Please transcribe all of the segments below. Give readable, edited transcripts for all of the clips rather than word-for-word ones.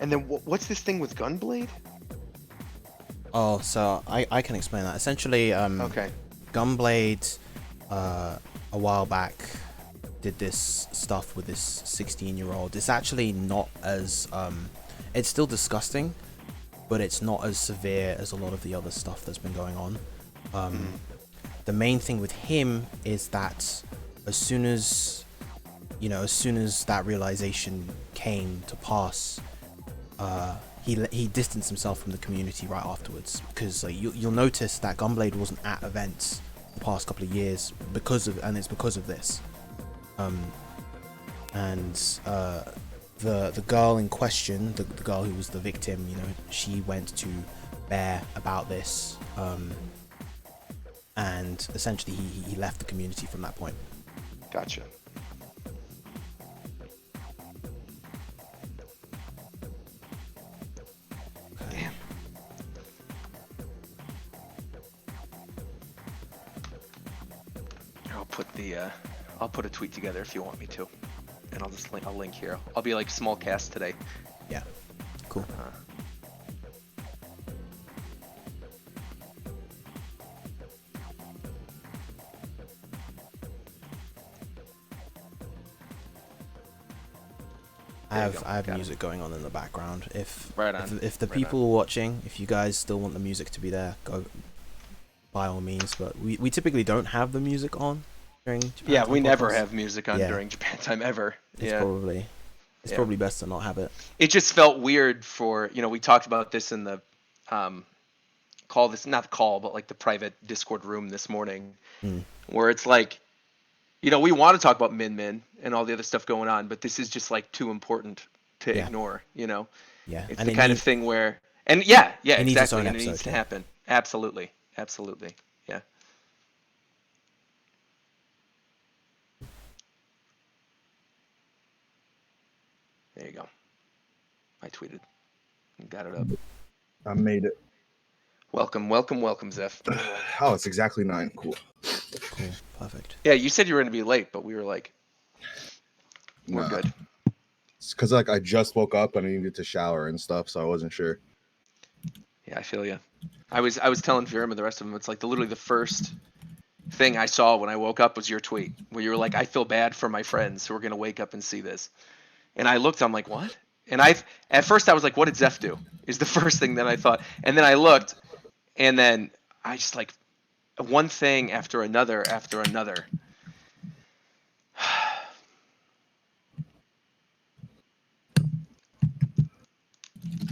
And then what's this thing with Gunblade? Oh, so I can explain that. Essentially, Okay. Gunblade, a while back, did this stuff with this 16-year-old. It's actually not as it's still disgusting, but it's not as severe as a lot of the other stuff that's been going on. Mm. The main thing with him is that as soon as as soon as that realization came to pass, he distanced himself from the community right afterwards, because like you'll notice that Gunblade wasn't at events the past couple of years and it's because of this. And the girl in question, the girl who was the victim, she went to Bear about this, and essentially he left the community from that point. Gotcha. Damn. I'll put a tweet together if you want me to, and I'll link here. I'll be like small cast today. Yeah, cool. I have Got music going on in the background. Right on. If the Right people on. are watching, if you guys still want the music to be there, go by all means. But we typically don't have the music on during Japan Yeah, Time we never podcast. have music on Yeah, during Japan Time ever. it's Yeah. probably it's Yeah. probably best to not have it. It just felt weird for, we talked about this in the um call, this not the call, but like the private Discord room this morning, Mm, where it's like, we want to talk about Min Min and all the other stuff going on, but this is just like too important to yeah, ignore. yeah, It's and the kind of thing where, and yeah, it needs its own exactly, and it needs episode. to Yeah. happen. Absolutely. Absolutely. Yeah. There you go. I tweeted and got it up. I made it. Welcome, Zeph. Oh, it's exactly 9. Cool. Cool. Perfect. Yeah, you said you were going to be late, but we were like, we're Nah, good. it's because like I just woke up and I needed to shower and stuff, so I wasn't sure. Yeah, I feel you. I was telling Viram and the rest of them, it's like literally the first thing I saw when I woke up was your tweet where you were like, I feel bad for my friends who are going to wake up and see this. And I looked, I'm like, what? And at first I was like, what did Zeph do? Is the first thing that I thought. And then I looked, and then I just like one thing after another after another.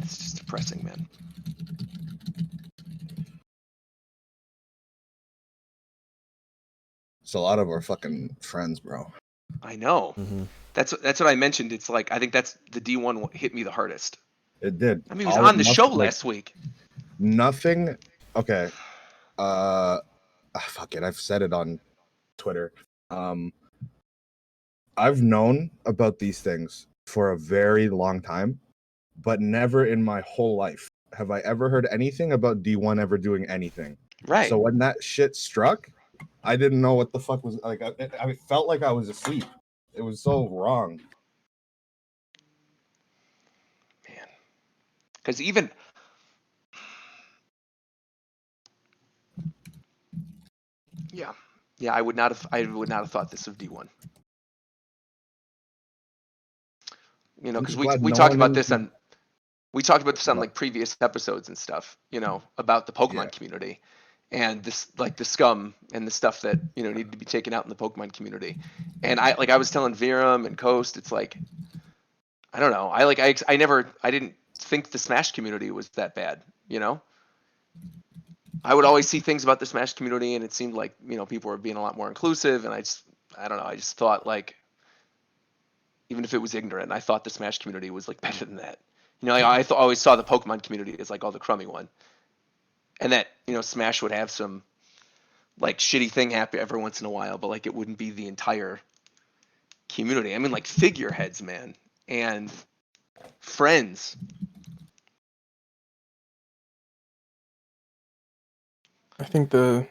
It's just depressing, man. It's a lot of our fucking friends, bro. I know. Mm-hmm. That's what I mentioned. It's like I think that's the D1 hit me the hardest. It did. I mean, he was on the show last week. Nothing. Okay. Fuck it. I've said it on Twitter. I've known about these things for a very long time, but never in my whole life have I ever heard anything about D1 ever doing anything. Right. So when that shit struck, I didn't know what the fuck was like. I felt like I was asleep. It was so wrong. Man. Because even yeah, I would not have thought this of D1. I'm Because just we glad we no talked one about in. this on like previous episodes and stuff, about the Yeah. Pokemon community and this, like the scum and the stuff that needed to be taken out in the Pokemon community. And I was telling Viram and Coast, it's like, I don't know, I didn't think the Smash community was that bad. I would always see things about the Smash community, and it seemed like people were being a lot more inclusive, and I don't know, I just thought, like, even if it was ignorant, I thought the Smash community was like better than that. Always saw the Pokemon community as like all the crummy one, and that Smash would have some like shitty thing happen every once in a while, but like it wouldn't be the entire community. I mean, like figureheads, man, and friends. I think the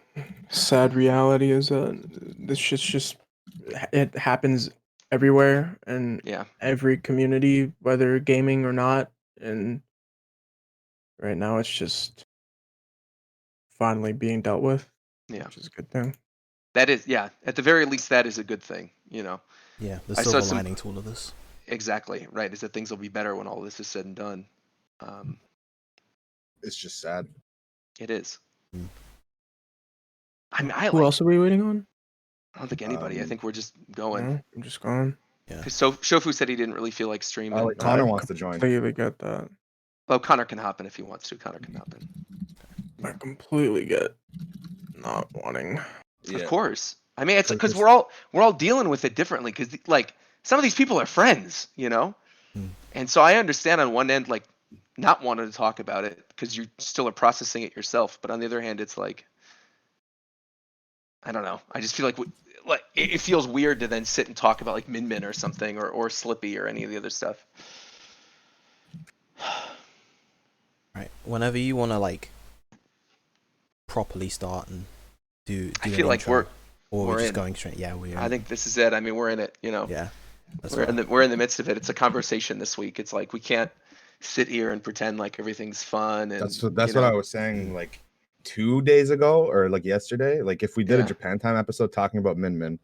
sad reality is that this shit's just it happens everywhere and Yeah, every community, whether gaming or not. and right now it's just finally being dealt with, Yeah. which is a good thing. That is, yeah. At the very least, that is a good thing. Yeah, the I saw silver some lining to all of this. exactly right. Is that things will be better when all this is said and done. It's just sad. It is. Mm. I mean, Who else are we waiting on? I don't think anybody. I think we're just going. No, I'm just going. Yeah. Because Shofu said he didn't really feel like streaming. Like Connor wants to join. Completely get that. Well, Connor can hop in if he wants to. Connor can hop in. I completely get not wanting. Of course. I mean, it's So because just- we're all dealing with it differently. Because like some of these people are friends, Mm. and so I understand on one end like not wanting to talk about it because you still are processing it yourself. But on the other hand, it's like I don't know. I just feel like it feels weird to then sit and talk about like Min Min or something or Slippy or any of the other stuff. Right. Whenever you want to like properly start and do I an feel like intro, or we're we're just in. going straight. Yeah, we're. I think this is it. I mean, we're in it. Yeah. That's we're right. we're in the midst of it. It's a conversation this week. It's like we can't sit here and pretend like everything's fun. And That's what I was saying like 2 days ago or like yesterday. Like if we did a Yeah. Japan Time episode talking about Min Min,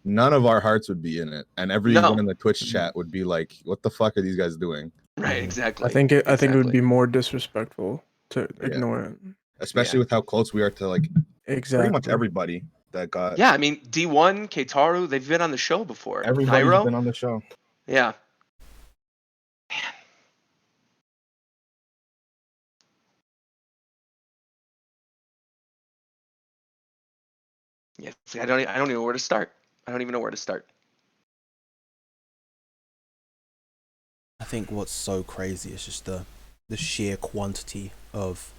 none of our hearts would be in it, and everyone in the Twitch chat would be like, "What the fuck are these guys doing?" Right. Exactly. I think it would Exactly. be more disrespectful to ignore it. Especially with how close we are to like Exactly. pretty much everybody that got. Yeah. I mean, D1, Keitaru, they've been on the show before. Everybody's Nairo. been on the show. Yeah. Yeah. See, I don't even know where to start. I don't even know where to start. I think what's so crazy is just the sheer quantity of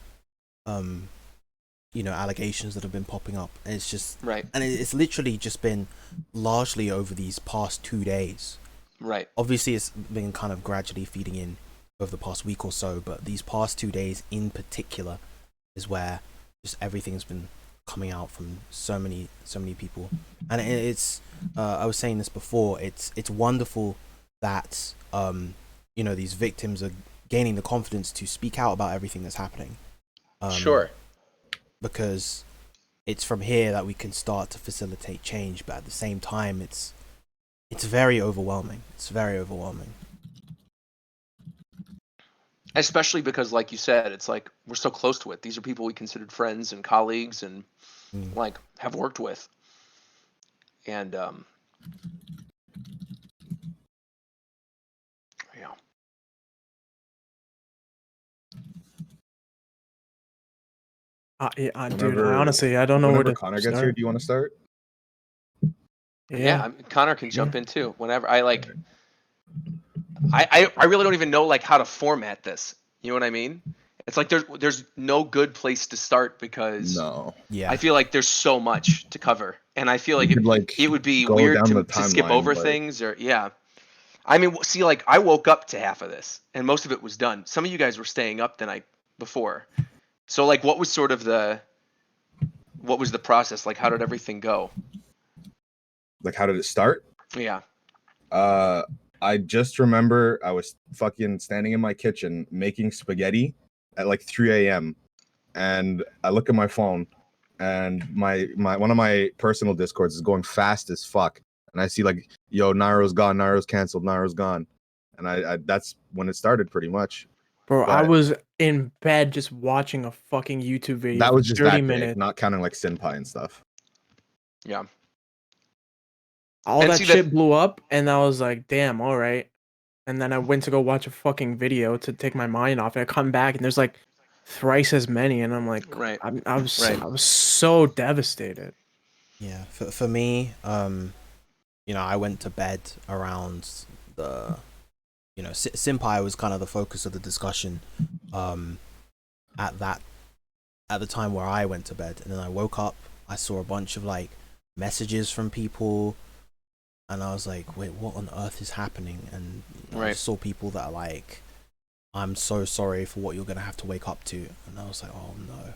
allegations that have been popping up. And it's just Right. and it's literally just been largely over these past 2 days. Right. Obviously it's been kind of gradually feeding in over the past week or so, but these past 2 days in particular is where just everything's been coming out from so many people. And it's I was saying this before, it's wonderful that these victims are gaining the confidence to speak out about everything that's happening. Sure. Because it's from here that we can start to facilitate change, but at the same time it's very overwhelming. It's very overwhelming. Especially because, like you said, it's like we're so close to it. These are people we considered friends and colleagues and like have worked with. And yeah. Dude, Whenever- honestly, I don't know where Whenever to Connor gets start. here, do you want to start? Yeah, I mean, Connor can jump in too whenever. I really don't even know like how to format this. You know what I mean? It's like there's no good place to start because No. Yeah. I feel like there's so much to cover, and I feel like You could, like, it would be go weird down the to skip timeline, over but- things or yeah. I mean, see, like I woke up to half of this, and most of it was done. Some of you guys were staying up the night before, so like, what was the process? Like, how did everything go? Like, how did it start? Yeah. I just remember I was fucking standing in my kitchen making spaghetti at like 3 a.m. and I look at my phone and my one of my personal discords is going fast as fuck, and I see like, yo, Nairo's gone, Nairo's canceled, Nairo's gone, and I that's when it started pretty much. Bro, I But- was in bed just watching a fucking YouTube video That was for just 30 that big, minutes. not counting like Senpai and stuff. Yeah. All And that see shit that- blew up, and I was like, damn, all right. And then I went to go watch a fucking video to take my mind off it. I come back, and there's like thrice as many, and I'm like, Right. I was Right. so devastated. Yeah, for me, I went to bed around the, Senpai was kind of the focus of the discussion, at the time where I went to bed, and then I woke up, I saw a bunch of like messages from people, and I was like, wait, what on earth is happening? And I Right. saw people that are like, I'm so sorry for what you're gonna have to wake up to, and I was like, oh no.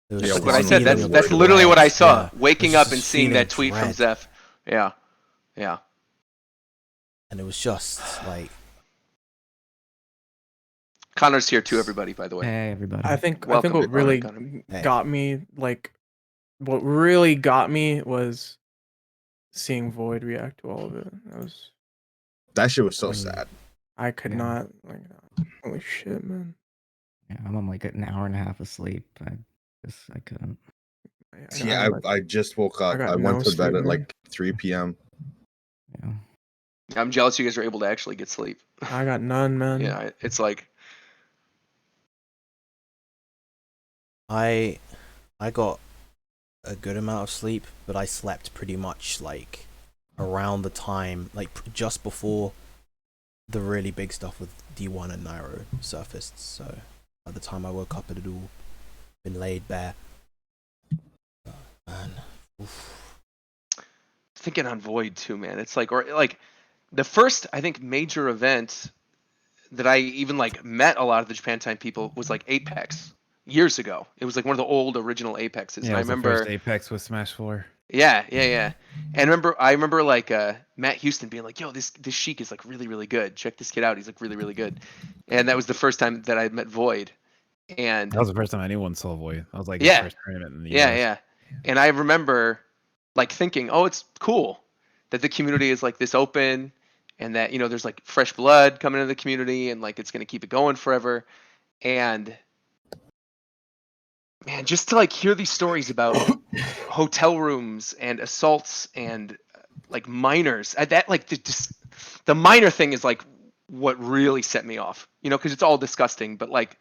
There was Yeah, just That's what this I said. feeling That's of that's dread. literally what I saw. Yeah. Waking There's up just and this seeing feeling that of tweet from dread. Zeph. Yeah. Yeah. And it was just like, Connor's here too, everybody, by the way. Hey everybody. I think Welcome, what really Connor. Hey. got me, like, what really got me was seeing Void react to all of it. That shit was so Mm. sad. I could Yeah. not, like, holy shit, man. Yeah, I'm on like an hour and a half of sleep. I couldn't. Yeah, I just woke up. got I went no to bed sleep, at man. like 3 p.m. Yeah. I'm jealous you guys are able to actually get sleep. I got none, man. Yeah, it's like I got a good amount of sleep, but I slept pretty much like around the time, like just before the really big stuff with D1 and Nairo surfaced. So by the time I woke up, it had all been laid bare. Man, oof. thinking on Void too, man. It's like, or like the first, I think, major event that I even like met a lot of the Japan Time people was like Apex years ago. It was like one of the old original Apexes. Yeah, and it I was the remember first Apex with Smash 4. Yeah. And I remember like Matt Houston being like, "Yo, this Sheik is like really really good. Check this kid out. He's like really really good." And that was the first time that I met Void. And That was the first time anyone saw Void. That was like Yeah. his first tournament in the yeah, US. yeah. And I remember like thinking, "Oh, it's cool that the community is like this open and that, you know, there's like fresh blood coming into the community and like it's going to keep it going forever." And man, just to like hear these stories about hotel rooms and assaults and like minors that like the minor thing is like what really set me off, you know, because it's all disgusting, but like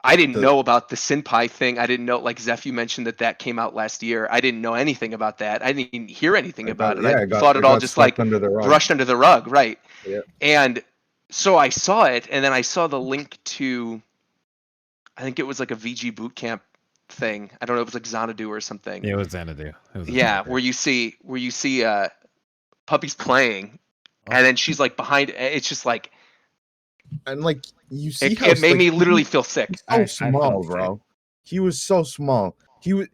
I didn't The- know about the Senpai thing. I didn't know, like Zeph, you mentioned that came out last year. I didn't know anything about that. I didn't even hear anything about it. I thought it all got just swept like under the rug. brushed under the rug, right? Yeah. And so I saw it, and then I saw the link to, I think it was like a VG boot camp thing. I don't know, it was like Xanadu or something. Yeah, it was Xanadu. It was Yeah, Xanadu. where you see puppies playing, and then she's like behind. It's just like And like you see it, how it made like, me literally feel sick. he's I so felt small, sick. bro. He was so small. He was.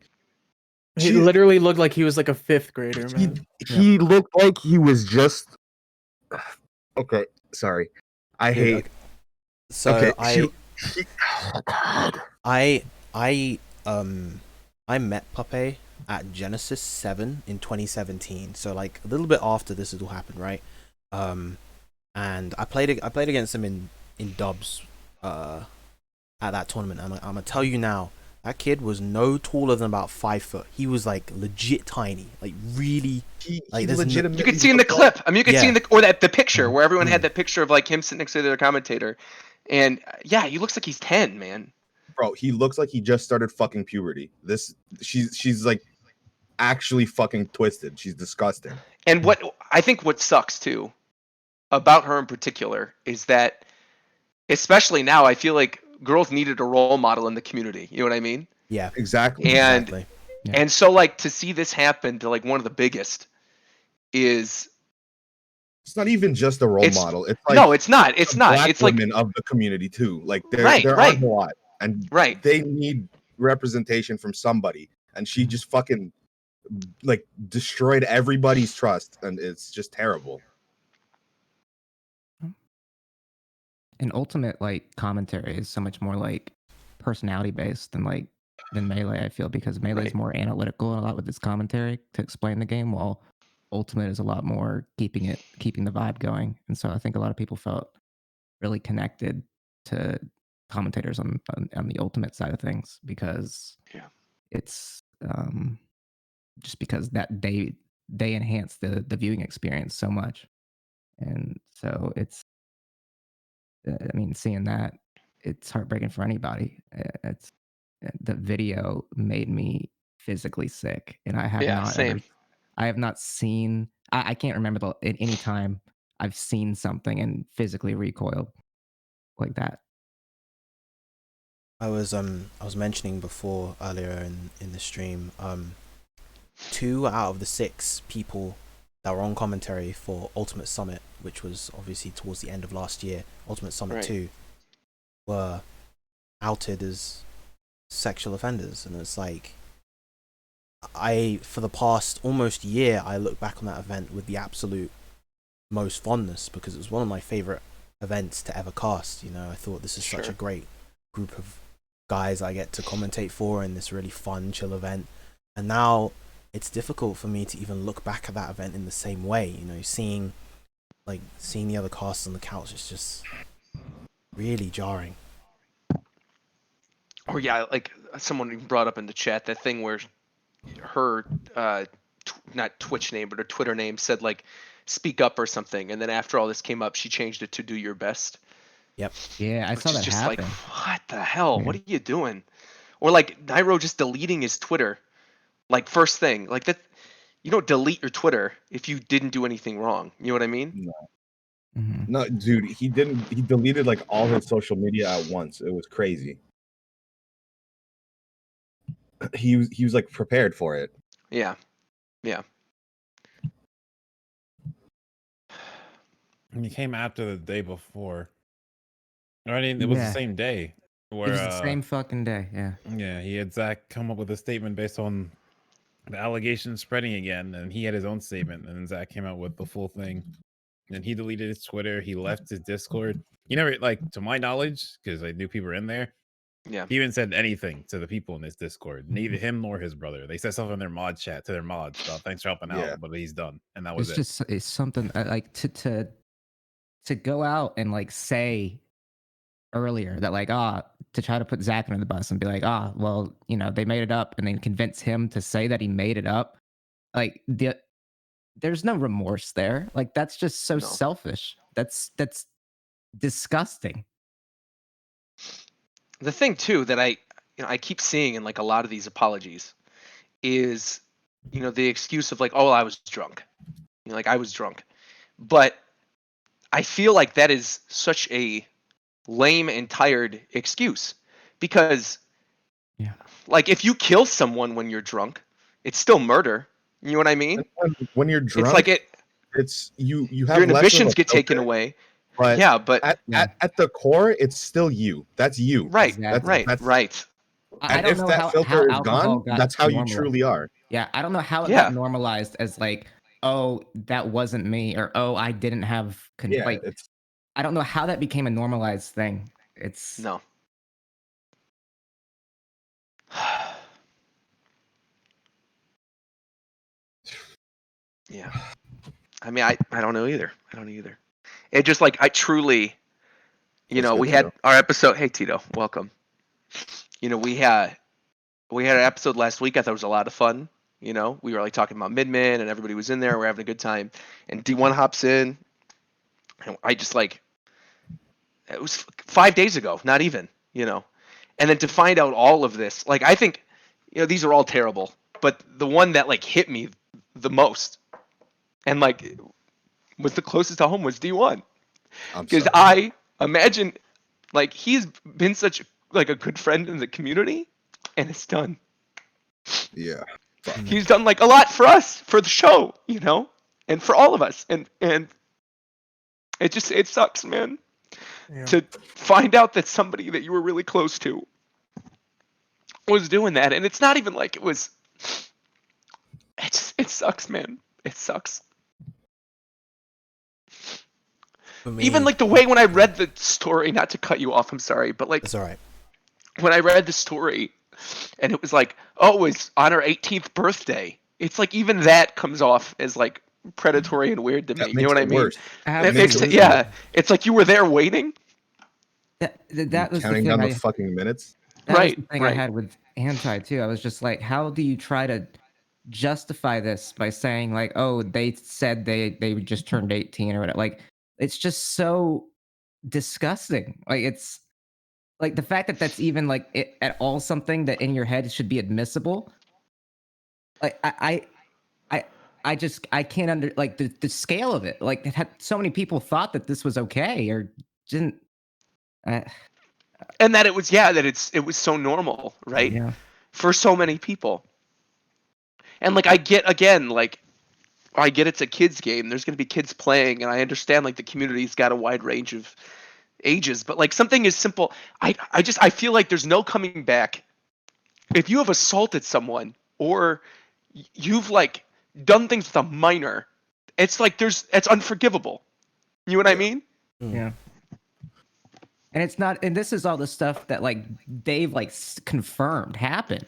He She- literally looked like he was like a 5th grader, He, man. he looked like he was just. Okay, sorry. I Dude, hate. okay. So Okay, oh God. I met Puppy at Genesis 7 in 2017. So like a little bit after this had all happened, right? And I played against him in dubs at that tournament. I'm gonna tell you now, that kid was no taller than about 5 foot. He was like legit tiny, like really. Like, there's no- legitimately. You could see in the clip. I mean, you could see Yeah. in the picture where everyone had that picture of like him sitting next to their commentator, and yeah, he looks like he's 10, man. Bro, he looks like he just started fucking puberty. She's like actually fucking twisted. She's disgusting. And what I think what sucks too about her in particular is that, especially now, I feel like girls needed a role model in the community. You know what I mean? Yeah, Exactly. And exactly. Yeah. and so like to see this happen to like one of the biggest is It's not even just a role It's- model. It's like no, it's not. It's not. black It's like women of the community too. Like there Right, there right. aren't a lot, and right. they need representation from somebody. And she just fucking like destroyed everybody's trust, and it's just terrible. And ultimate like commentary is so much more like personality based than Melee, I feel, because Melee is Right. more analytical a lot with its commentary to explain the game, while Ultimate is a lot more keeping the vibe going. And so I think a lot of people felt really connected to commentators on the Ultimate side of things, because Yeah. it's just because that they enhance the viewing experience so much. And so it's, I mean, seeing that, it's heartbreaking for anybody. It's the video made me physically sick, and I have Yeah, not same. I have not seen. I can't remember at any time I've seen something and physically recoiled like that. I was mentioning before earlier in the stream, 2 out of the 6 people that were on commentary for Ultimate Summit, which was obviously towards the end of last year, Ultimate Summit Right. 2, were outed as sexual offenders. And it's like, for the past almost year, I look back on that event with the absolute most fondness, because it was one of my favorite events to ever cast. You know, I thought this is such a Sure. great group of guys I get to commentate for in this really fun, chill event. And now it's difficult for me to even look back at that event in the same way. You know, seeing the other casts on the couch is just really jarring. Or yeah, like someone brought up in the chat that thing where her not Twitch name but her Twitter name said like "speak up" or something, and then after all this came up, she changed it to "do your best." Yep. Yeah, I Which saw is that just happen. like, what the hell? Yeah. What are you doing? Or like Nairo just deleting his Twitter, like first thing, like that. You don't delete your Twitter if you didn't do anything wrong. You know what I mean? Mhm. No, dude, he didn't. He deleted like all his social media at once. It was crazy. He was like prepared for it. Yeah, yeah. And he came after the day before. I mean, it was the Yeah. same day It where was the same fucking day. Yeah. yeah, he had Zach come up with a statement based on the allegations spreading again, and he had his own statement, and then Zach came out with the full thing. And he deleted his Twitter, he left his Discord. He never, like, to my knowledge, because I knew people were in there, Yeah. he even said anything to the people in his Discord. Neither him nor his brother. They said something in their mod chat to their mods about thanks for helping Yeah. out, but he's done, and that was It's something like to go out and like say earlier that like to try to put Zach under the bus and be like well, you know, they made it up, and then convince him to say that he made it up. Like there's no remorse there. Like that's just so No. selfish. That's disgusting. The thing too that I keep seeing in like a lot of these apologies is, the excuse of like, oh, I was drunk. Like I was drunk. But I feel like that is such a lame and tired excuse because Yeah. like if you kill someone when you're drunk, it's still murder. You know what I mean? When you're drunk, It's like it's you have your less of a inhibitions get taken filter, away. But Yeah, but at the core, it's still you. That's you. right, Exactly. right. I And don't if know that how filter is alcohol gone, got that's how you normalized. truly are. Yeah, I don't know how it Yeah. got normalized as like, oh, that wasn't me, or oh, I didn't have Yeah, like. it's I don't know how that became a normalized thing. It's No. Yeah. I mean, I don't know either. I don't either. It just like I truly, What's good, we had Tito? our episode. Hey Tito, welcome. We had an episode last week. I thought it was a lot of fun. We were like talking about Midman and everybody was in there. We're having a good time. And D1 hops in. And I just like, it was 5 days ago, not even, And then to find out all of this, like I think, these are all terrible. But the one that like hit me the most and like was the closest to home was D1. I'm Because sorry. I imagine like he's been such like a good friend in the community and it's done. Yeah. He's done like a lot for us, for the show, and for all of us. And it sucks, man. Yeah. To find out that somebody that you were really close to was doing that. And it's not even like it was, it sucks, man. It sucks. For me, Even like the way when I read the story, not to cut you off, I'm sorry, but like it's all right. when I read the story and it was like, oh, it was on her 18th birthday. It's like even that comes off as like predatory and weird to me. That You know makes what I it mean? worse. It makes makes it it, yeah. It's like you were there waiting. that was the Counting thing. down the fucking minutes. That was Right, the thing I right. had with Anti too. I was just like, how do you try to justify this by saying like, oh, they said they just turned 18 or whatever? Like, it's just so disgusting. Like, it's like the fact that that's even like at all something that in your head should be admissible. Like, I just I can't like the scale of it. Like, it had so many people thought that this was okay or didn't. And that it was, that it was so normal, right? Yeah. For so many people. And like I get again, like I get it's a kids game. There's going to be kids playing, and I understand like the community's got a wide range of ages, but like something as simple, I feel like there's no coming back. If you have assaulted someone or you've like done things with a minor, it's like it's unforgivable. You know what I mean? Yeah. And it's not, and this is all the stuff that like Dave like confirmed happened.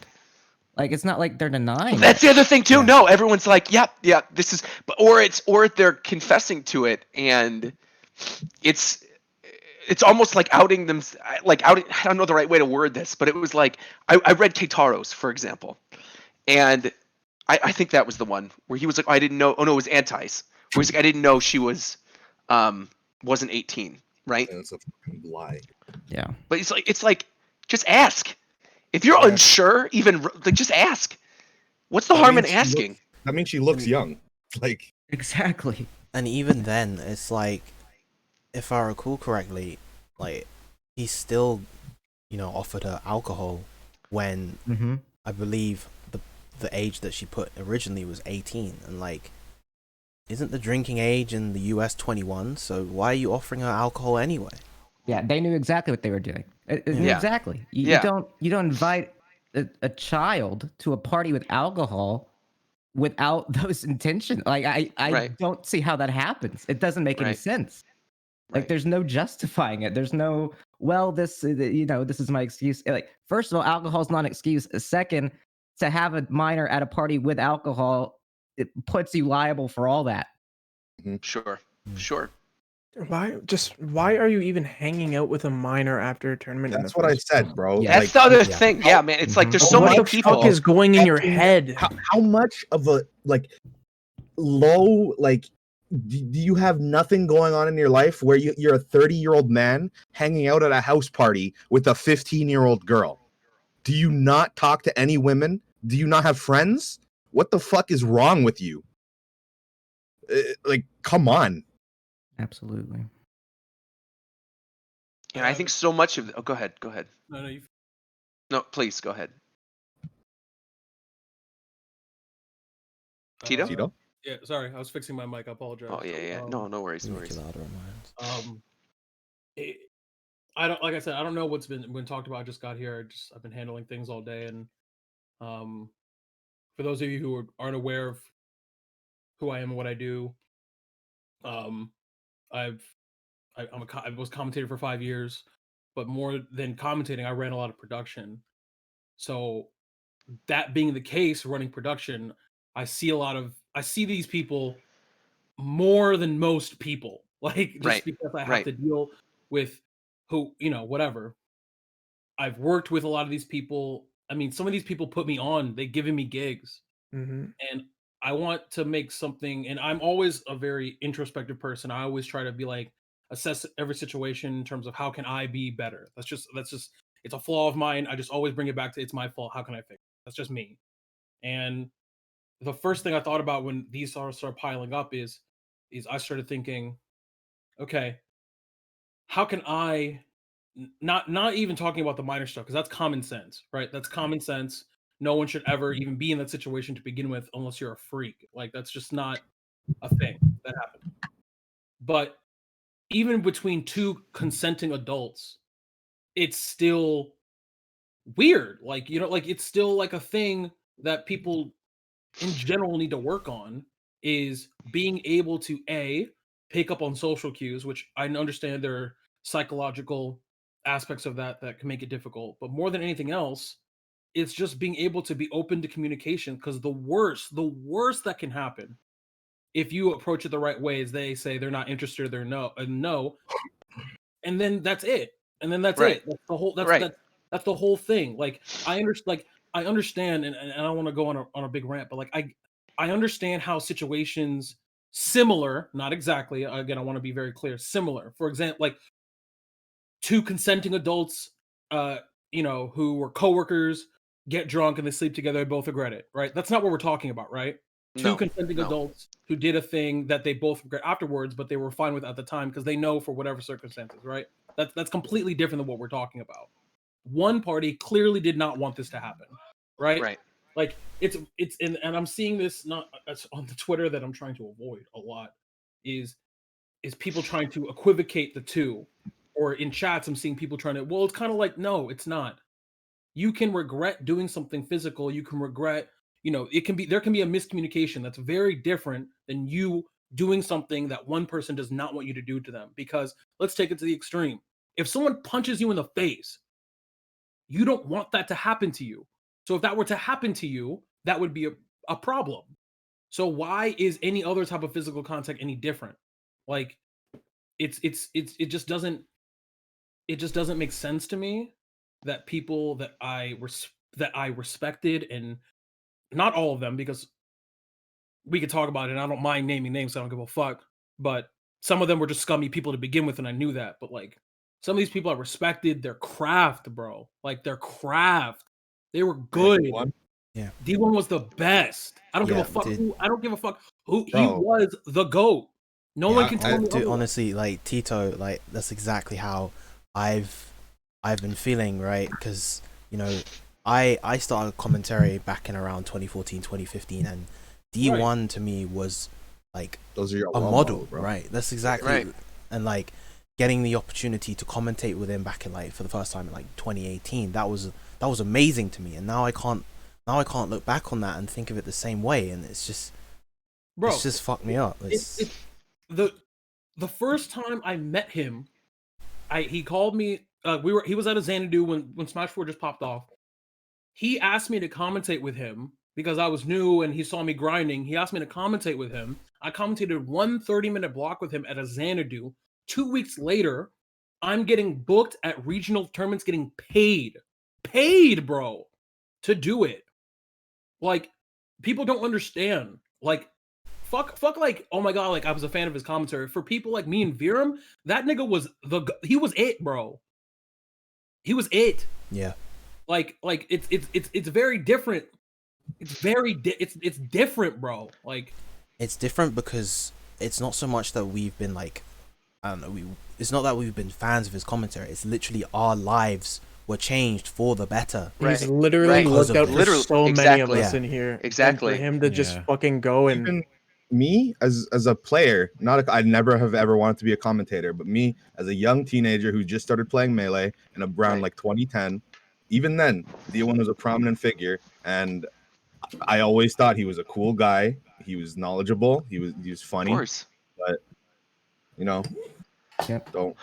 Like it's not like they're denying. That's it. the other thing too. Yeah. No, everyone's like, yeah, this is, or they're confessing to it, and it's almost like outing them, like outing. I don't know the right way to word this, but it was like I read Keitaro's, for example, and I think that was the one where he was like, I didn't know. Oh no, it was Anti's, where he's like, I didn't know she wasn't 18, right? And it's a fucking lie. Yeah. But it's like just ask. If you're Yeah. unsure, even like just ask. What's the harm in asking? That means she looks young. Like, Exactly. And even then, it's like, if I recall correctly, like he still, offered her alcohol when Mm-hmm. I believe the age that she put originally was 18, and like, isn't the drinking age in the US 21? So why are you offering her alcohol anyway? Yeah, they knew exactly what they were doing. Yeah. Exactly. You, Yeah. you don't invite a child to a party with alcohol without those intentions. Like I Right. don't see how that happens. It doesn't make any Right. sense. Like Right. there's no justifying it. There's no, well, this this is my excuse. Like first of all, alcohol's not an excuse. Second, to have a minor at a party with alcohol, it puts you liable for all that. Sure. Mm. Sure. Why are you even hanging out with a minor after a tournament? that's what I said, bro. Yeah. That's the other yeah. thing. Yeah, man. It's like there's so what many the people. fuck is going in your head? How much of a low do you have nothing going on in your life where you're a 30-year-old man hanging out at a house party with a 15-year-old girl? Do you not talk to any women? Do you not have friends? What the fuck is wrong with you? Come on. Absolutely. And I think so much of. Oh, go ahead. Go ahead. No, you. No, please go ahead. Tito? Tito? Yeah, sorry, I was fixing my mic. I apologize. Oh yeah. No worries. No Make it worries. louder on mine. I don't, like I said, I don't know what's been talked about. I just got here. I've been handling things all day, and for those of you who aren't aware of who I am and what I do, I was commentator for 5 years, but more than commentating, I ran a lot of production. So that being the case, running production, I see these people more than most people. Like just Right, because I have right. to deal with whatever. I've worked with a lot of these people. I mean, some of these people put me on, they've given me gigs, Mm-hmm. and I want to make something, and I'm always a very introspective person. I always try to be like, assess every situation in terms of how can I be better. That's just it's a flaw of mine. I just always bring it back to it's my fault. How can I fix it? That's just me. And the first thing I thought about when these started piling up is I started thinking, okay, how can I not even talking about the minor stuff, because that's common sense, right? That's common sense. No one should ever even be in that situation to begin with unless you're a freak. Like that's just not a thing that happened. But even between two consenting adults, it's still weird. Like, like it's still like a thing that people in general need to work on, is being able to pick up on social cues, which I understand there are psychological aspects of that can make it difficult, but more than anything else, it's just being able to be open to communication, because the worst that can happen if you approach it the right way is they say they're not interested, they're no, and then that's it. And then that's Right. it. That's the whole Right. that's the whole thing. Like I understand, and I don't want to go on a big rant, but like I understand how situations similar, not exactly, again, I want to be very clear, similar. For example, like two consenting adults, who were coworkers, get drunk and they sleep together, they both regret it, right? That's not what we're talking about, right? Two No, consenting no. adults who did a thing that they both regret afterwards, but they were fine with at the time because they know for whatever circumstances, right? That's completely different than what we're talking about. One party clearly did not want this to happen, right? Right. Like it's and I'm seeing this not on the Twitter that I'm trying to avoid a lot is people trying to equivocate the two, or in chats I'm seeing people trying to, well, it's kind of like, no, it's not. You can regret doing something physical. You can regret, there can be a miscommunication that's very different than you doing something that one person does not want you to do to them. Because let's take it to the extreme. If someone punches you in the face, you don't want that to happen to you. So if that were to happen to you, that would be a problem. So why is any other type of physical contact any different? Like it just doesn't make sense to me that people that I respected, and not all of them, because we could talk about it and I don't mind naming names, I don't give a fuck, but some of them were just scummy people to begin with and I knew that, but like some of these people I respected their craft, bro. Like their craft. They were good. D1? Yeah. D1 was the best. I don't give Yeah, a fuck dude. who I don't give a fuck who he Bro. was the GOAT. No Yeah, one can tell me Dude, otherwise. honestly, like Tito, like that's exactly how I've been feeling, right? Because you know, I started commentary back in around 2014, 2015, and D1 to me was like Those are your a role model, models, bro. right? That's exactly Right. And like getting the opportunity to commentate with him back in like for the first time in like 2018, that was amazing to me, and now I can't look back on that and think of it the same way, and it's just fucked me up. It's the first time I met him, he called me. He was at a Xanadu when Smash 4 just popped off. He asked me to commentate with him because I was new and he saw me grinding. He asked me to commentate with him. I commentated 1 30-minute block with him at a Xanadu. 2 weeks later, I'm getting booked at regional tournaments, getting paid, bro, to do it. Like, people don't understand. Like, fuck, like, oh my god, like I was a fan of his commentary. For people like me and Virum, that nigga was he was it, bro. He was it. Yeah. Like it's very different. It's very it's different, bro. Like It's different because it's not so much that we've been like, I don't know, it's not that we've been fans of his commentary. It's literally our lives were changed for the better. Right. He's literally Right. looked out Because for of so many of exactly. us Yeah. in here. And Exactly. for him to just Yeah. fucking go and Even me as a player, I never have ever wanted to be a commentator, but me as a young teenager who just started playing Melee in around Right. like 2010, even then, D1 was a prominent figure, and I always thought he was a cool guy. He was knowledgeable. He was Of funny. course. You know, Yep. don't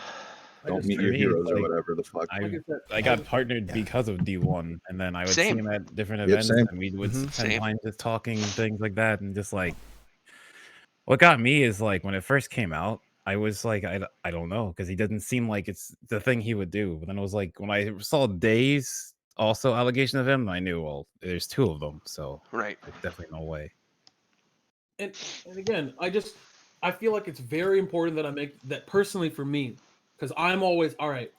just- meet for your me, heroes or like, whatever the fuck. like I said, I got partnered Yeah. because of D1, and then I would see Same. him at different Yep, events, same. and we would Mhm. spend Same. time just talking and things like that, and just like what got me is like when it first came out, I was like, I don't know, because he doesn't seem like it's the thing he would do. But then it was like when I saw Days also allegation of him, I knew, well, there's 2 of them, so Right. there's definitely no way. and again, I feel like it's very important that I make that personally for me, because I'm always all right.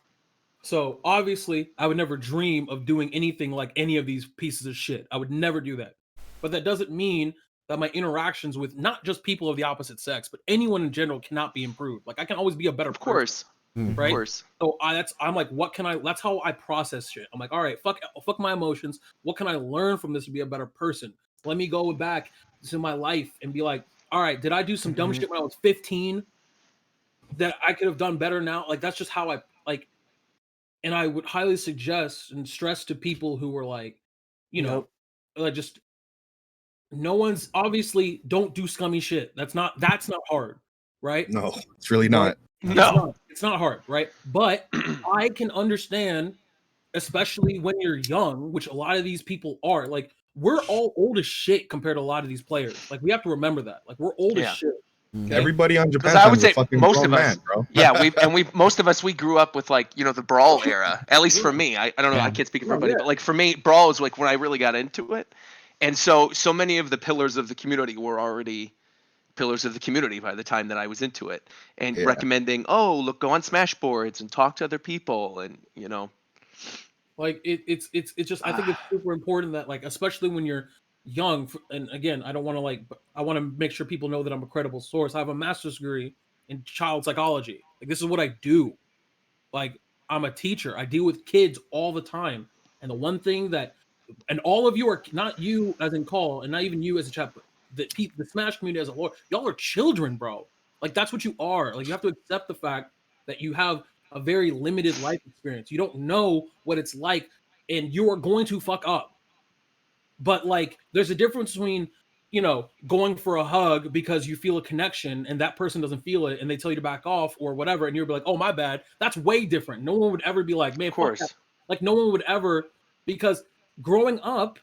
So obviously, I would never dream of doing anything like any of these pieces of shit. I would never do that. But that doesn't mean that my interactions with not just people of the opposite sex, but anyone in general cannot be improved. Like I can always be a better Of person, course. Mm. right? Of course. So I'm like, what can I? That's how I process shit. I'm like, all right, fuck my emotions. What can I learn from this to be a better person? Let me go back to my life and be like, all right, did I do some dumb Mhm. shit when I was 15 that I could have done better now? Like that's just how I like. And I would highly suggest and stress to people who were like, you know, like just no one's obviously don't do scummy shit. That's not hard, right? No, it's really not. No. It's not hard, right? But I can understand, especially when you're young, which a lot of these people are. Like, we're all old as shit compared to a lot of these players. Like, we have to remember that. Like, we're old Yeah. as shit. Mm. Okay? Everybody on Japan I would is a say fucking most grown of us- man, bro. Yeah, most of us we grew up with like, you know, the Brawl era. At least for me. I don't know, Yeah. I can't speak for Oh, everybody, yeah. but like for me, Brawl is like when I really got into it. And so many of the pillars of the community were already pillars of the community by the time that I was into it. And Yeah. recommending, oh, look, go on Smash boards and talk to other people, and you know. Like, it's just, I think it's super important that, like, especially when you're young, and again, I don't want to like, I want to make sure people know that I'm a credible source. I have a master's degree in child psychology. Like, this is what I do. Like, I'm a teacher. I deal with kids all the time. And the one thing that, and all of you are not you as in call, and not even you as a chat, but the Smash community as a whole, y'all are children, bro. Like, that's what you are. Like, you have to accept the fact that you have a very limited life experience. You don't know what it's like, and you are going to fuck up. But like, there's a difference between going for a hug because you feel a connection and that person doesn't feel it and they tell you to back off or whatever, and you're like, oh, my bad. That's way different. No one would ever be like, man, Of fuck that. course. Like, no one would ever, because growing up,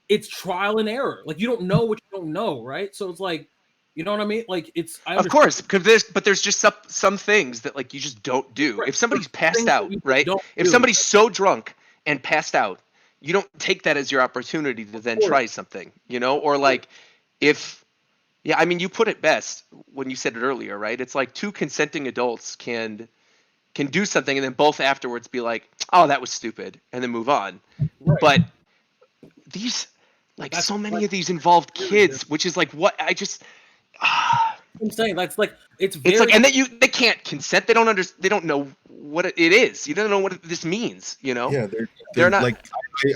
it's trial and error. Like, you don't know what you don't know, right? So it's like, you know what I mean? Like, I Of understand. course, because there's just some things that like you just don't do. Right. If somebody's Things passed that out, you right? don't If do. somebody's so drunk and passed out, you don't take that as your opportunity to then course. try something, or like if yeah, I mean you put it best when you said it earlier, right? It's like two consenting adults can do something and then both afterwards be like, "Oh, that was stupid," and then move on. Right. But these like That's so many like of these involved really kids, which is like what I just I'm saying that's like it's very it's like, and that they can't consent. They don't they don't know what it is. You don't know what this means. Yeah, they're not like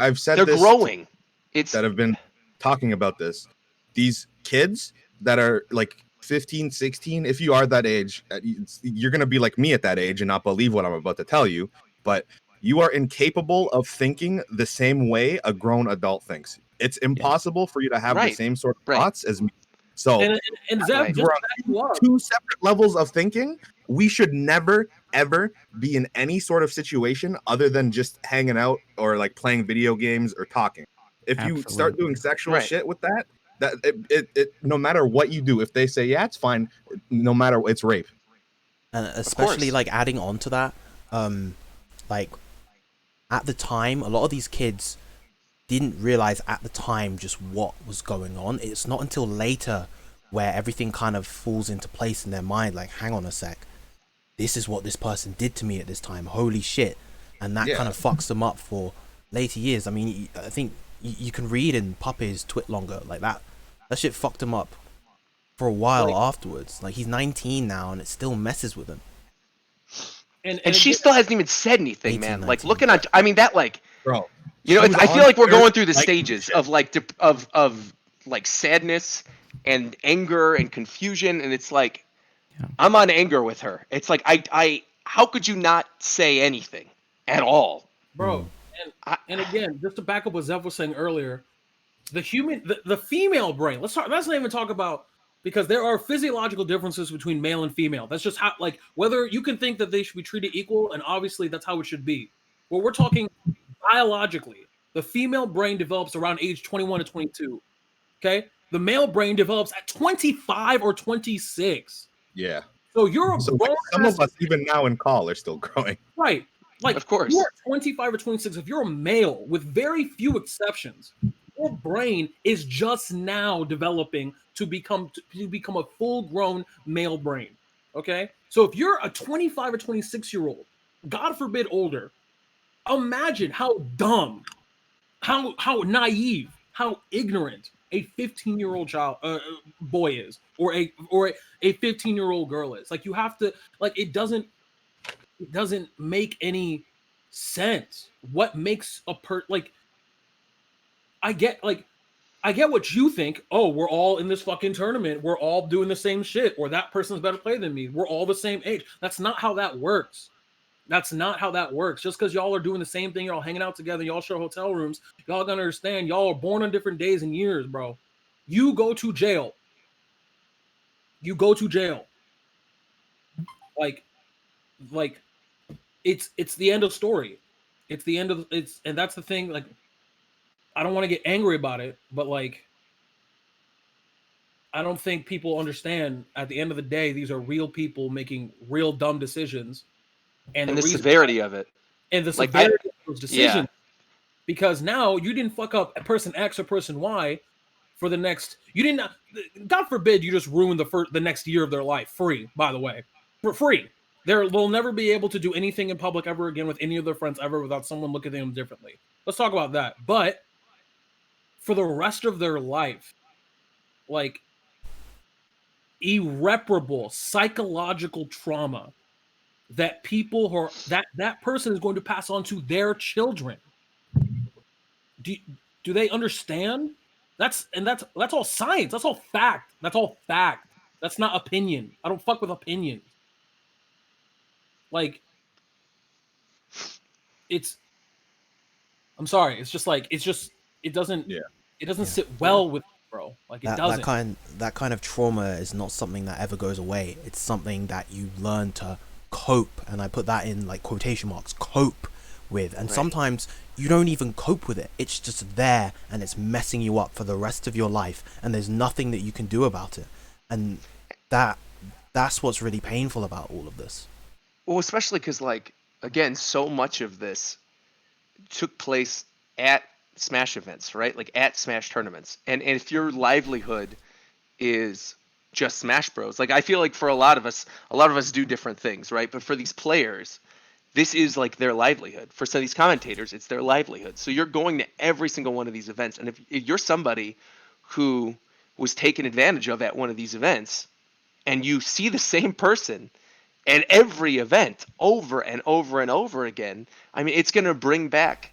I've said they're this growing. It's that have been talking about this. These kids that are like 15, 16, if you are that age, you're going to be like me at that age and not believe what I'm about to tell you, but you are incapable of thinking the same way a grown adult thinks. It's impossible for you to have the Right. same sort of Right. thoughts as me. So and Zev, Right. just we're to back you on up, two separate levels of thinking. We should never ever be in any sort of situation other than just hanging out or like playing video games or talking. If you start Absolutely. doing sexual Right. shit with that it no matter what you do, if they say yeah, it's fine, no matter, it's rape. And especially course. like adding on to that, like at the time, a lot of these kids didn't realize at the time just what was going on. It's not until later where everything kind of falls into place in their mind, like, hang on a sec, this is what this person did to me at this time, holy shit. And that Yeah. kind of fucks them up for later years. I mean, I think you can read in Puppy's Twit Longer, like that shit fucked him up for a while afterwards. Like, he's 19 now and it still messes with him. and she still hasn't even said anything, 18, man. Like 19. looking on, I mean that like Bro, I feel like we're going through the like, stages of like of like sadness and anger and confusion, and it's like Yeah. I'm on anger with her. It's like I how could you not say anything at all? bro. And again, just to back up what Zev was saying earlier, the female brain. Let's not even talk about, because there are physiological differences between male and female. That's just how, like, whether you can think that they should be treated equal, and obviously that's how it should be. But we're talking biologically. The female brain develops around age 21 to 22. Okay, the male brain develops at 25 or 26. yeah. So you're a So grown some ass, of us even now in call are still growing. right? Like, Of course. you're 25 or 26. If you're a male, with very few exceptions, your brain is just now developing to become a full-grown male brain. Okay, so if you're a 25 or 26-year-old, God forbid older, imagine how dumb, how naive, how ignorant a 15-year-old child boy is, or a 15-year-old girl is. Like, you have to, like, it doesn't make any sense. What makes a like, I get what you think. Oh, we're all in this fucking tournament. We're all doing the same shit, or that person's better play than me. We're all the same age. That's not how that works. That's not how that works. Just because y'all are doing the same thing, you're all hanging out together, y'all share hotel rooms, y'all gotta understand, y'all are born on different days and years, bro. You go to jail. Like it's the end of story. It's the end of it's, and that's the thing. Like, I don't want to get angry about it, but like, I don't think people understand. At the end of the day, these are real people making real dumb decisions, And the reason- severity of it. and the like, severity of those decisions. yeah. Because now you didn't fuck up person X or person Y for the next. You didn't. God forbid you just ruin the next year of their life free. By the way, for free. They'll never be able to do anything in public ever again with any of their friends ever without someone looking at them differently. Let's talk about that. But for the rest of their life, like, irreparable psychological trauma that people who are, that person is going to pass on to their children. Do they understand? That's all science. That's all fact. That's not opinion. I don't fuck with opinions. Like, I'm sorry. It's just like, it doesn't Yeah. sit well with bro. Like it that doesn't. that kind of trauma is not something that ever goes away. It's something that you learn to cope, and I put that in like quotation marks, cope with. And Right. sometimes you don't even cope with it. It's just there and it's messing you up for the rest of your life, and there's nothing that you can do about it. And that's what's really painful about all of this. Well, especially because, like, again, so much of this took place at Smash events, right? Like at Smash tournaments. And if your livelihood is just Smash Bros, like I feel like for a lot of us do different things, right? But for these players, this is like their livelihood. For some of these commentators, it's their livelihood. So you're going to every single one of these events. And if you're somebody who was taken advantage of at one of these events, and you see the same person at every event over and over and over again, I mean, it's going to bring back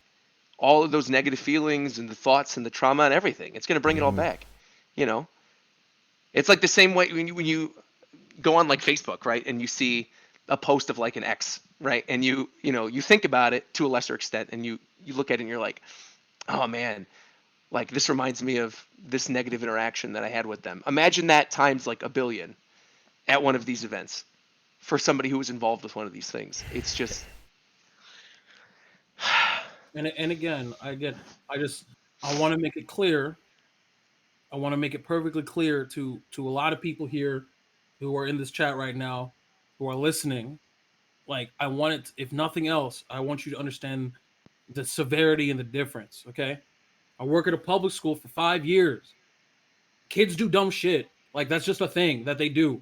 all of those negative feelings and the thoughts and the trauma and everything. It's going to bring it all back. You know, it's like the same way when you go on like Facebook, right? And you see a post of like an ex, right? And you think about it to a lesser extent, and you look at it and you're like, oh man, like this reminds me of this negative interaction that I had with them. Imagine that times like a billion at one of these events for somebody who was involved with one of these things. It's just And again, I want to make it clear. I want to make it perfectly clear to a lot of people here who are in this chat right now, who are listening. Like I want it, if nothing else, I want you to understand the severity and the difference. Okay, I work at a public school for 5 years. Kids do dumb shit. Like that's just a thing that they do.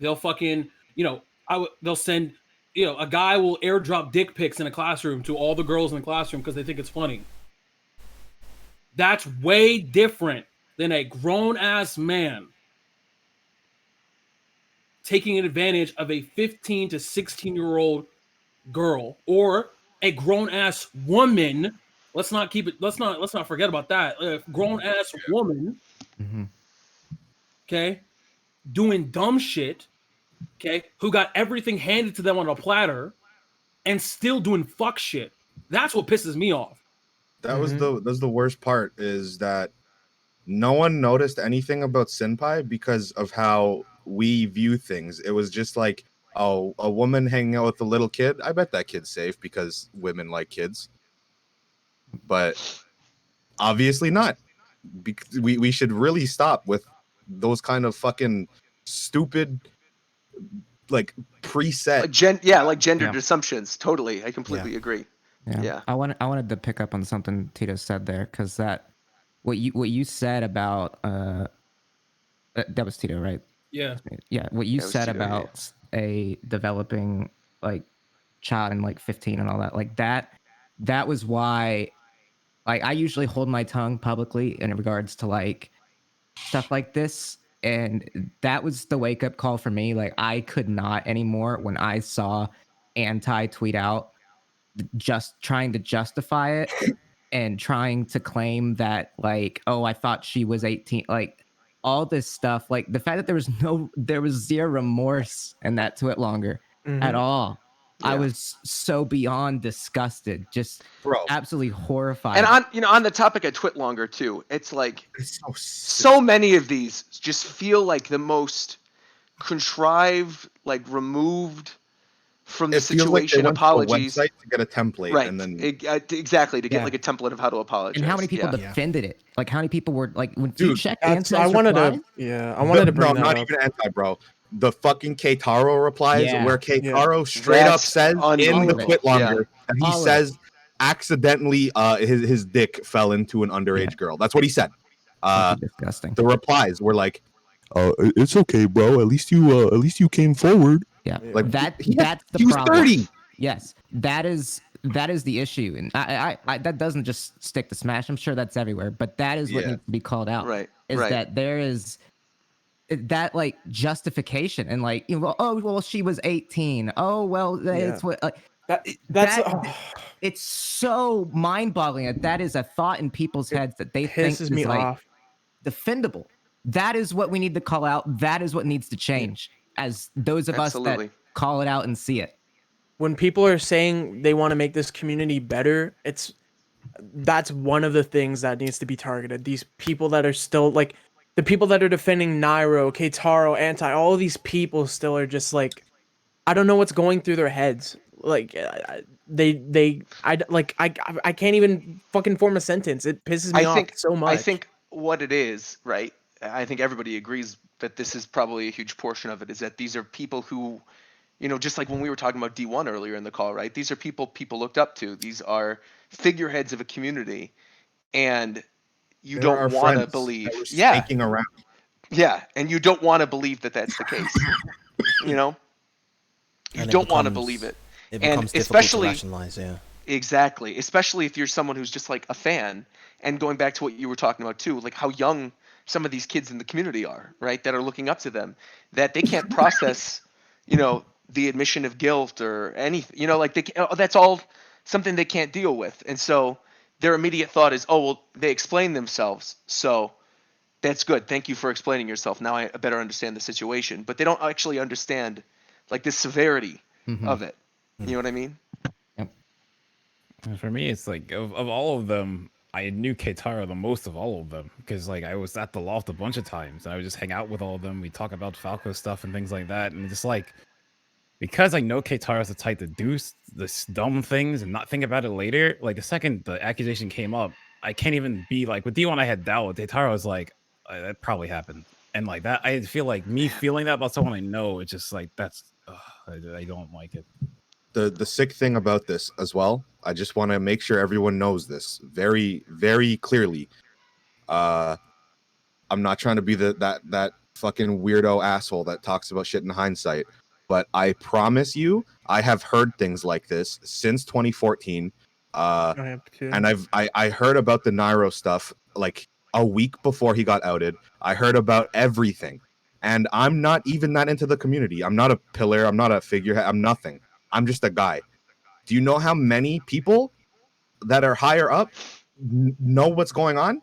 They'll fucking, they'll send, a guy will airdrop dick pics in a classroom to all the girls in the classroom because they think it's funny. That's way different than a grown ass man taking advantage of a 15 to 16-year-old girl or a grown ass woman. Let's not forget about that. A grown ass woman, okay, doing dumb shit, okay, who got everything handed to them on a platter and still doing fuck shit. That's what pisses me off. That's the worst part, is that no one noticed anything about Senpai because of how we view things. It was just like, oh, a woman hanging out with a little kid, I bet that kid's safe because women like kids. But obviously not. Because we should really stop with those kind of fucking stupid, like preset like gendered assumptions. Totally, I completely agree. Yeah. I wanted to pick up on something Tito said there, because that what you said about that was Tito, right? Yeah. Yeah. What you said Tito, about a developing like child and like 15 and all that, like that was why, like, I usually hold my tongue publicly in regards to like stuff like this. And that was the wake up call for me. Like, I could not anymore when I saw Anti tweet out just trying to justify it and trying to claim that, like, oh, I thought she was 18, like all this stuff, like the fact that there was zero remorse in that tweet longer at all. I was so beyond disgusted, just absolutely horrified. And on the topic of Twitlonger too, it's like so many of these just feel like the most contrived, like removed from the situation apologies. To get a template, right? And then exactly, to get like a template of how to apologize. And how many people defended it? Like how many people were like, when dude, you check I wanted to bring that not up. even Anti, bro. The fucking Keitaro replies, where Keitaro straight up says in the Twitlonger that he says accidentally his dick fell into an underage girl. That's what he said. Disgusting. The replies were like, it's okay, bro. At least you came forward. Yeah, like that's the problem. 30. Yes, that is the issue, and I that doesn't just stick to Smash. I'm sure that's everywhere, but that is what needs to be called out. Right. That there is that like justification and like, oh well, she was 18. Oh well, it's what like it's so mind-boggling that is a thought in people's heads that they think is like defendable. That is what we need to call out. That is what needs to change, as those of us that call it out and see it. When people are saying they want to make this community better, it's that's one of the things that needs to be targeted. These people that are still like the people that are defending Nairo, Keitaro, Anti, all of these people still are just like, I don't know what's going through their heads. Like I can't even fucking form a sentence. It pisses me I off think so I much. think what it is, right? I think everybody agrees that this is probably a huge portion of it, is that these are people who, just like when we were talking about D1 earlier in the call, right? These are people looked up to. These are figureheads of a community, and you They're don't our want to friends that believe. we're Yeah, snaking around. yeah, and you don't want to believe that that's the case. You know, you And don't want to believe it. it And becomes difficult to especially rationalize. Yeah. Exactly. Especially if you're someone who's just like a fan. And going back to what you were talking about too, like how young some of these kids in the community are, right? That are looking up to them, that they can't process, the admission of guilt or anything, like that's all something they can't deal with. And so their immediate thought is, oh, well, they explain themselves. So that's good. Thank you for explaining yourself. Now I better understand the situation. But they don't actually understand like the severity of it. You know what I mean? Yep. And for me, it's like of all of them, I knew Keitaro the most of all of them because like I was at the loft a bunch of times and I would just hang out with all of them. We talk about Falco stuff and things like that, and just like because I know Keitaro's the type to do this dumb things and not think about it later. Like the second the accusation came up, I can't even be like with D1. I had doubt. With Keitaro, was like that probably happened, and like that, I feel like me feeling that about someone I know. It's just like that's I don't like it. The sick thing about this as well, I just want to make sure everyone knows this very, very clearly. I'm not trying to be that fucking weirdo asshole that talks about shit in hindsight, but I promise you, I have heard things like this since 2014. I have to. And I heard about the Nairo stuff like a week before he got outed. I heard about everything. And I'm not even that into the community. I'm not a pillar. I'm not a figurehead. I'm nothing. I'm just a guy. Do you know how many people that are higher up know what's going on?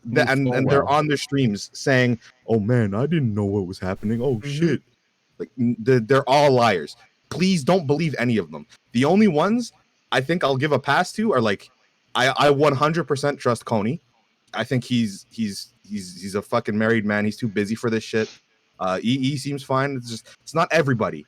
Me full And they're well. on their streams saying, "Oh man, I didn't know what was happening. Oh Mhm. shit!" Like they're all liars. Please don't believe any of them. The only ones I think I'll give a pass to are like I 100% trust Coney. I think he's a fucking married man. He's too busy for this shit. EE seems fine. It's not everybody.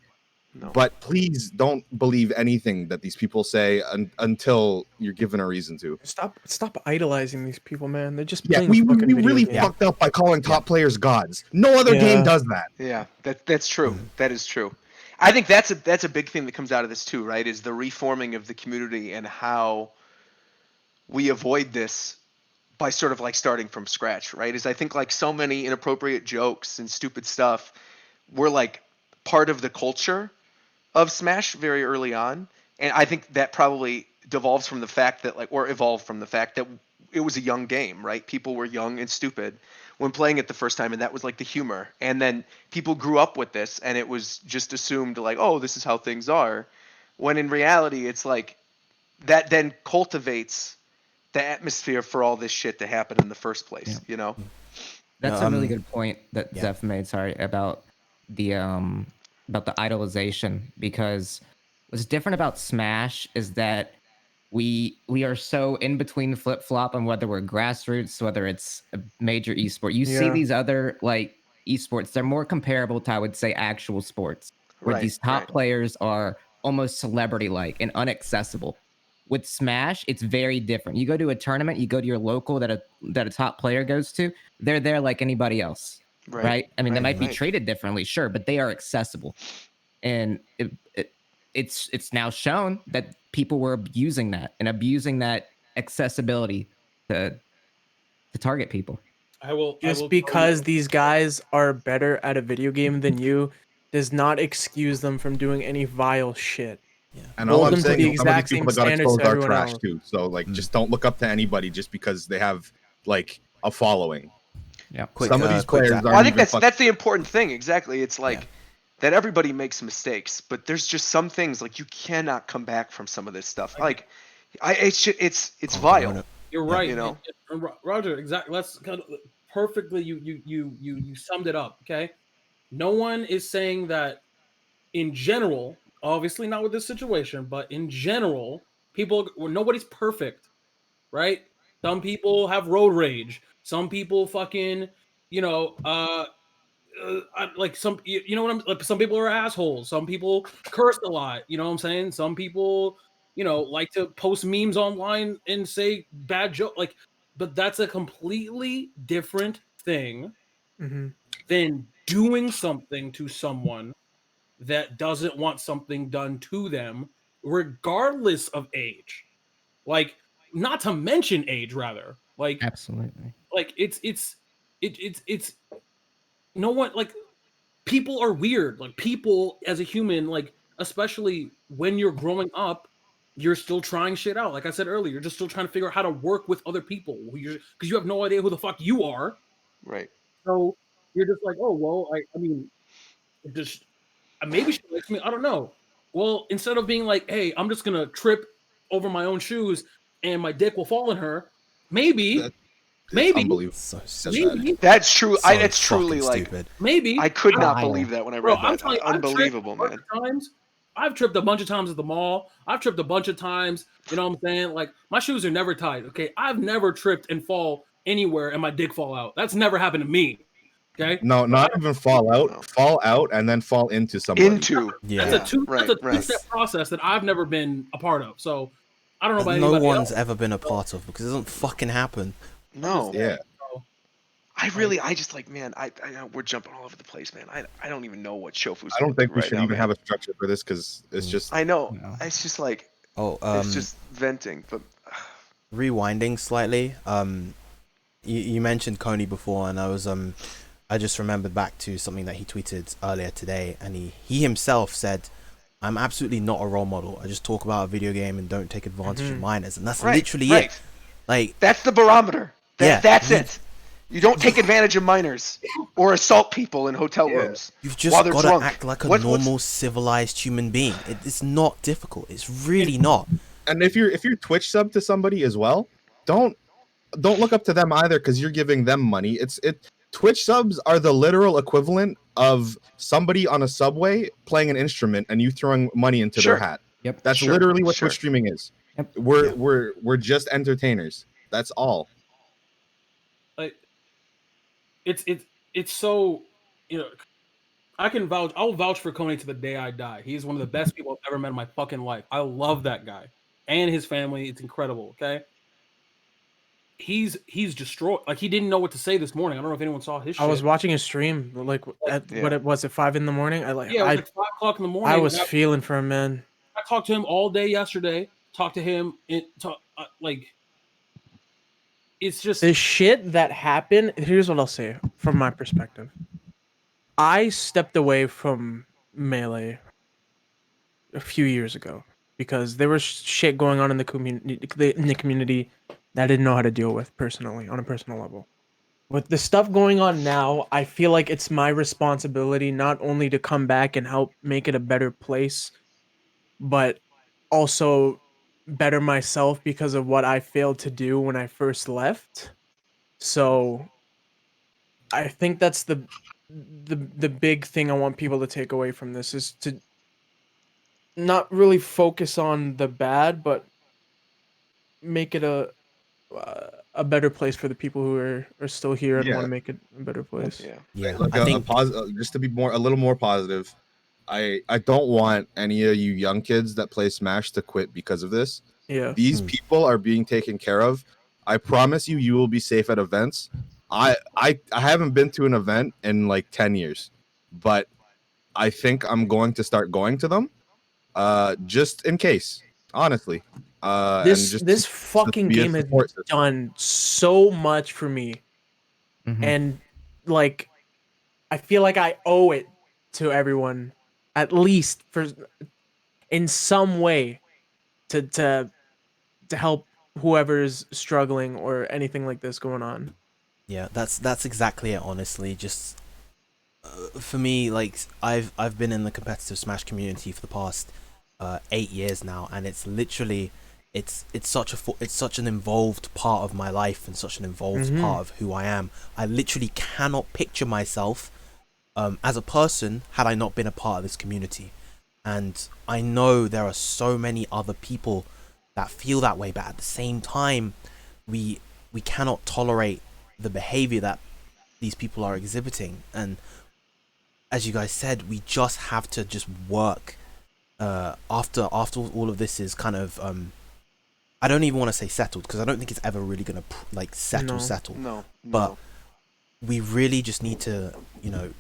No. But please don't believe anything that these people say until you're given a reason to. Stop idolizing these people, man. They're just Yeah, playing we a fucking video really game. fucked up by calling top players gods. No other game Yeah. does that. Yeah, that's true. That is true. I think that's a big thing that comes out of this too, right? Is the reforming of the community and how we avoid this by sort of like starting from scratch, right? Is I think like so many inappropriate jokes and stupid stuff were like part of the culture of Smash very early on, and I think that probably devolves from the fact that or evolved from the fact that it was a young game, right? People were young and stupid when playing it the first time, and that was like the humor. And then people grew up with this, and it was just assumed like, oh, this is how things are. When in reality, it's like that then cultivates the atmosphere for all this shit to happen in the first place. Yeah. You know? That's No, a really good point that yeah. Zeph made. Sorry about the idolization, because what's different about Smash is that we are so in between the flip flop on whether we're grassroots, whether it's a major esport. You see Yeah. these other like esports, they're more comparable to, I would say, actual sports, where Right, these top right. players are almost celebrity like and unaccessible. With Smash, it's very different. You go to a tournament, you go to your local that a top player goes to, they're there like anybody else, Right. right? I mean, they Right, might be right. treated differently, sure, but they are accessible. And it's now shown that people were abusing that accessibility to target people. I will Just tell because you, these guys are better at a video game than you does not excuse them from doing any vile shit. And Hold all I'm them to saying the is some of these exact people same that got standards exposed to are everyone trash else. too. So like, just don't look up to anybody just because they have like a following. Yeah. Quick, Some of these quick players zap. aren't Well, I think even that's the important thing. Exactly. It's like Yeah. that everybody makes mistakes, but there's just some things like you cannot come back from some of this stuff. Like, it's Oh, vile. you're Yeah. right. You know? Roger, exactly. Let's kind of perfectly. You summed it up. Okay. No one is saying that in general. Obviously, not with this situation, but in general, nobody's perfect, right? Some people have road rage. Some people fucking, like some, you know what I'm like. Some people are assholes. Some people curse a lot. You know what I'm saying? Some people, like to post memes online and say bad joke. Like, but that's a completely different thing Mm-hmm. than doing something to someone that doesn't want something done to them, regardless of age. Like, not to mention age, rather. Absolutely. Like it's no one, like, people are weird. Like, people as a human, like, especially when you're growing up, you're still trying shit out. Like I said earlier, you're just still trying to figure out how to work with other people because you have no idea who the fuck you are. Right. So you're just like, oh well, I mean, just maybe she likes me. I don't know. Well, instead of being like, hey, I'm just gonna trip over my own shoes and my dick will fall in her, maybe, It's maybe, unbelievable. So Said stupid. maybe, That's true. So It's truly fucking like stupid. maybe. I could not Wow. believe that when I Bro, read I'm that. telling you, Unbelievable, I've tripped a man. bunch of times. I've tripped a bunch of times at the mall. I've tripped a bunch of times. You know what I'm saying? Like, my shoes are never tight. Okay, I've never tripped and fall anywhere and my dick fall out. That's never happened to me. Okay, No, not even fall out, No. fall out, and then fall into somebody. Into Yeah. that's a two right, that's a right. two-step process that I've never been a part of. So I don't know That about no anybody one's else. ever been a part of because it doesn't fucking happen. No. Yeah. I just like, man, I know we're jumping all over the place, man. I don't even know what Shofu's I don't think we right should now, even man. have a structure for this because it's just I know. No. It's just like Oh, it's just venting, but rewinding slightly. You mentioned Coney before, and I just remembered back to something that he tweeted earlier today, and he himself said, "I'm absolutely not a role model. I just talk about a video game and don't take advantage of minors," and that's right, literally right. it. Like, That's the barometer. Yeah, That's you- it. You don't take advantage of minors or assault people in hotel Yeah. rooms. you've While just they're got to drunk. act like a What's- normal, civilized human being. It's not difficult. It's really not. and if you're Twitch sub to somebody as well, don't look up to them either because you're giving them money. Twitch subs are the literal equivalent of somebody on a subway playing an instrument and you throwing money into Sure. their hat. Yep. That's Sure, literally what sure. Twitch streaming is. Yep. We're just entertainers. That's all. Like, it's so, I'll vouch for Coney to the day I die. He's one of the best people I've ever met in my fucking life. I love that guy and his family. It's incredible. Okay, he's destroyed. Like, he didn't know what to say this morning. I don't know if anyone saw his shit. I was watching a stream like at Yeah. what it was at 5 in the morning. Yeah, it was like 5 o'clock in the morning. I was and feeling for him, man. I talked to him all day yesterday. Talked to him like, it's just The shit that happened. Here's what I'll say from my perspective. I stepped away from Melee a few years ago because there was shit going on in the community that I didn't know how to deal with personally on a personal level. With the stuff going on now, I feel like it's my responsibility not only to come back and help make it a better place, but also better myself because of what I failed to do when I first left. So I think that's the big thing I want people to take away from this is to not really focus on the bad, but make it a better place for the people who are still here and Yeah. want to make it a better place. Yeah. Yeah, Like I think just to be a little more positive. I don't want any of you young kids that play Smash to quit because of this. Yeah. These Hmm. people are being taken care of. I promise you, you will be safe at events. I haven't been to an event in like 10 years, but I think I'm going to start going to them, just in case. Honestly, and just This fucking be a game has support system. done so much for me, Mhm. and like I feel like I owe it to everyone, at least for in some way, to help whoever's struggling or anything like this going on. Yeah, that's exactly it. Honestly, just for me, like I've been in the competitive Smash community for the past 8 years now, and it's literally it's such an involved part of my life and such an involved Mhm. part of who I am. I literally cannot picture myself as a person had I not been a part of this community, and I know there are so many other people that feel that way, but at the same time, we cannot tolerate the behavior that these people are exhibiting. And as you guys said, we just have to just work after all of this is kind of I don't even want to say settled, because I don't think it's ever really gonna like settle. No, But no. we really just need to, you know,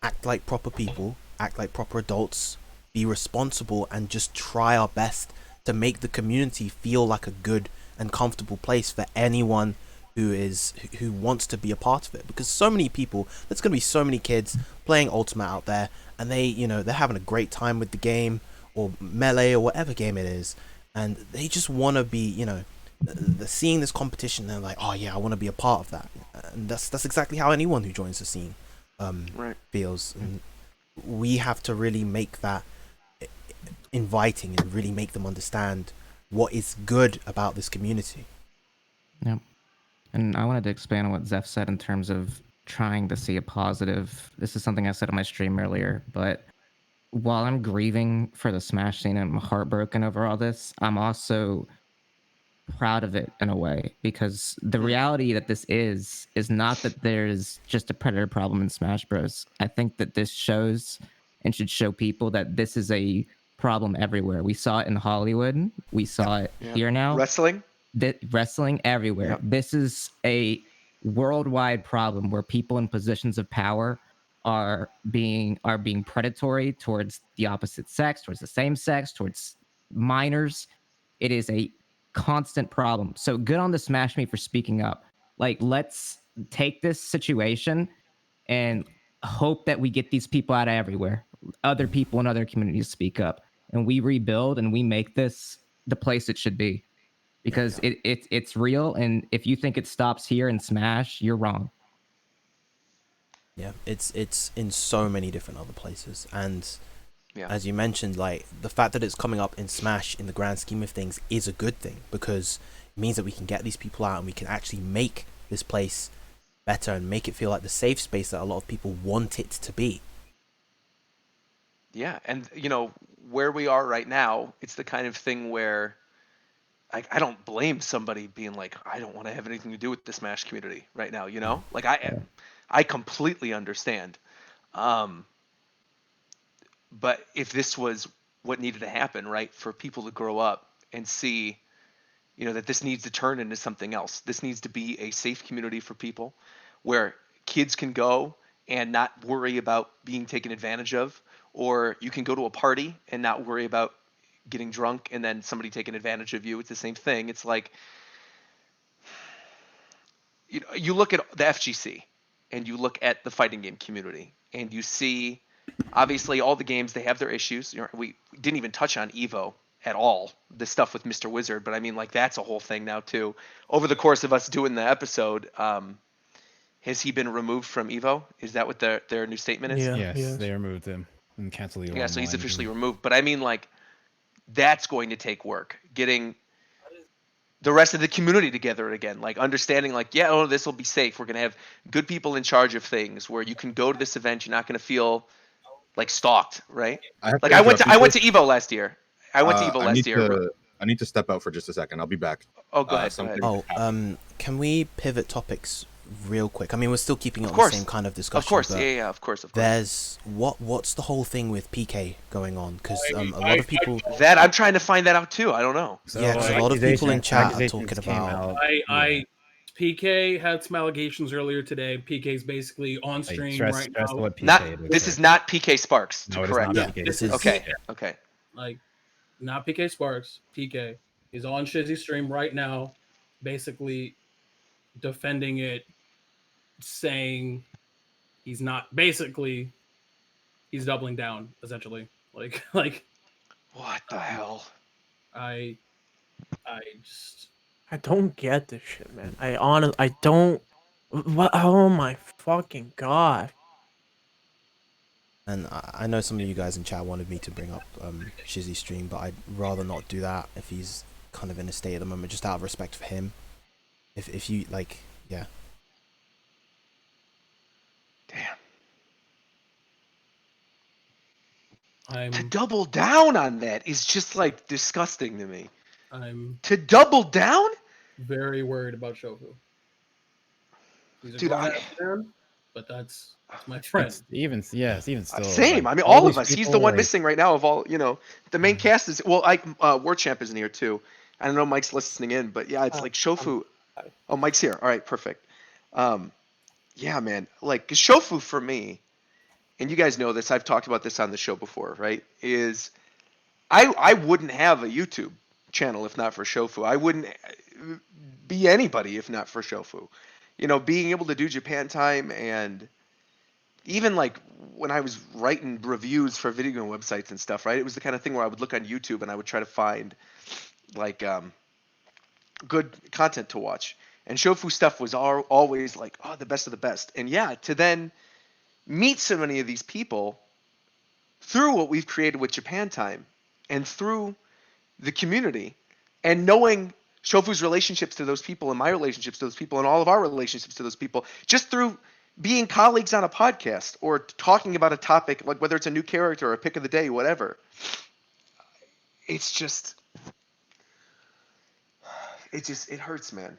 act like proper people, act like proper adults, be responsible, and just try our best to make the community feel like a good and comfortable place for anyone who wants to be a part of it. Because so many people, there's going to be so many kids playing Ultimate out there, and they, you know, they're having a great time with the game, or Melee, or whatever game it is, and they just want to be, you know, they're seeing this competition, they're like, oh yeah, I want to be a part of that. And that's exactly how anyone who joins the scene Right. feels. And we have to really make that inviting and really make them understand what is good about this community. Yep. And I wanted to expand on what Zeph said in terms of trying to see a positive. This is something I said on my stream earlier, but while I'm grieving for the Smash scene and I'm heartbroken over all this, I'm also proud of it in a way, because the reality that this is not that there's just a predator problem in Smash Bros. I think that this shows and should show people that this is a problem everywhere. We saw it in Hollywood. We saw it Yeah. here now. Wrestling. Wrestling everywhere. Yep. This is a worldwide problem where people in positions of power are being predatory towards the opposite sex, towards the same sex, towards minors. It is a constant problem. So good on the Smash Me for speaking up. Like, let's take this situation and hope that we get these people out of everywhere. Other people in other communities speak up, and we rebuild and we make this the place it should be. Because it's real, and if you think it stops here in Smash, you're wrong. Yeah, it's in so many different other places. And Yeah. as you mentioned, like, the fact that it's coming up in Smash in the grand scheme of things is a good thing, because it means that we can get these people out and we can actually make this place better and make it feel like the safe space that a lot of people want it to be. Yeah, and you know where we are right now, it's the kind of thing where I don't blame somebody being like, I don't want to have anything to do with the Smash community right now. You know, like I completely understand. Um, but if this was what needed to happen, right, for people to grow up and see, you know, that this needs to turn into something else. This needs to be a safe community for people, where kids can go and not worry about being taken advantage of, or you can go to a party and not worry about getting drunk and then somebody taking advantage of you. It's the same thing. It's like, you know, you look at the FGC and you look at the fighting game community and you see, obviously, all the games, they have their issues. You know, we didn't even touch on Evo at all, the stuff with Mr. Wizard, but I mean, like, that's a whole thing now too. Over the course of us doing the episode, has he been removed from Evo? Is that what their new statement is? Yeah. Yes, yes. they removed him and canceled the Yeah, so he's online officially game. removed. But I mean, like, that's going to take work. Getting the rest of the community together again, like understanding, like, yeah, oh, this will be safe. We're gonna have good people in charge of things, where you can go to this event, you're not gonna feel like stalked, right? I have Like to I went interrupt to you, I went to Chris. Evo last year. I went to Evo I last need year. to I need to step out for just a second. I'll be back. Oh, go ahead. Go something- ahead. Oh, can we pivot topics real quick? I mean, we're still keeping it Of on course. the same kind of discussion. Of course, but yeah, of course. there's what's the whole thing with PK going on? Because a lot of people, That I'm trying to find that out too. I don't know. So, yeah, 'cause a lot of people in chat are accusations talking came about. out. PK had some allegations earlier today. PK's basically on Like, stream stress right now. what PK Not looks this like. is not PK Sparks. To No, it is correct. not Yeah, PK. this is Okay. Okay. Like, not PK Sparks. PK is on Shizzy's stream right now, basically defending it, saying he's not. Basically, he's doubling down. Essentially, like What the hell? I just. I don't get this shit, man. I don't. What? Oh my fucking god. And I know some of you guys in chat wanted me to bring up Shizzy's stream, but I'd rather not do that if he's kind of in a state at the moment, just out of respect for him. If you like, yeah. Damn. I'm To double down on that is just like disgusting to me. I'm To double down? very worried about Shofu. He's a Dude, grown ass man, but that's my friend. Even still. Same. like, I mean, all of these us. He's the people, one like, missing right now of all. The main cast is War Champ isn't here too. I don't know Mike's listening in, but yeah, it's like Shofu. Oh, Mike's here. All right, perfect. Yeah, man. Like 'cause Shofu for me, and you guys know this. I've talked about this on the show before, right? Is I wouldn't have a YouTube channel if not for Shofu. I wouldn't be anybody if not for Shofu. Being able to do Japan Time and even like when I was writing reviews for video game websites and stuff, right? It was the kind of thing where I would look on YouTube and I would try to find like good content to watch. And Shofu stuff was always like, oh, the best of the best. And yeah, to then meet so many of these people through what we've created with Japan Time and through the community and knowing Shofu's relationships to those people and my relationships to those people and all of our relationships to those people just through being colleagues on a podcast or talking about a topic, like whether it's a new character or a pick of the day, whatever. It's just, it hurts, man.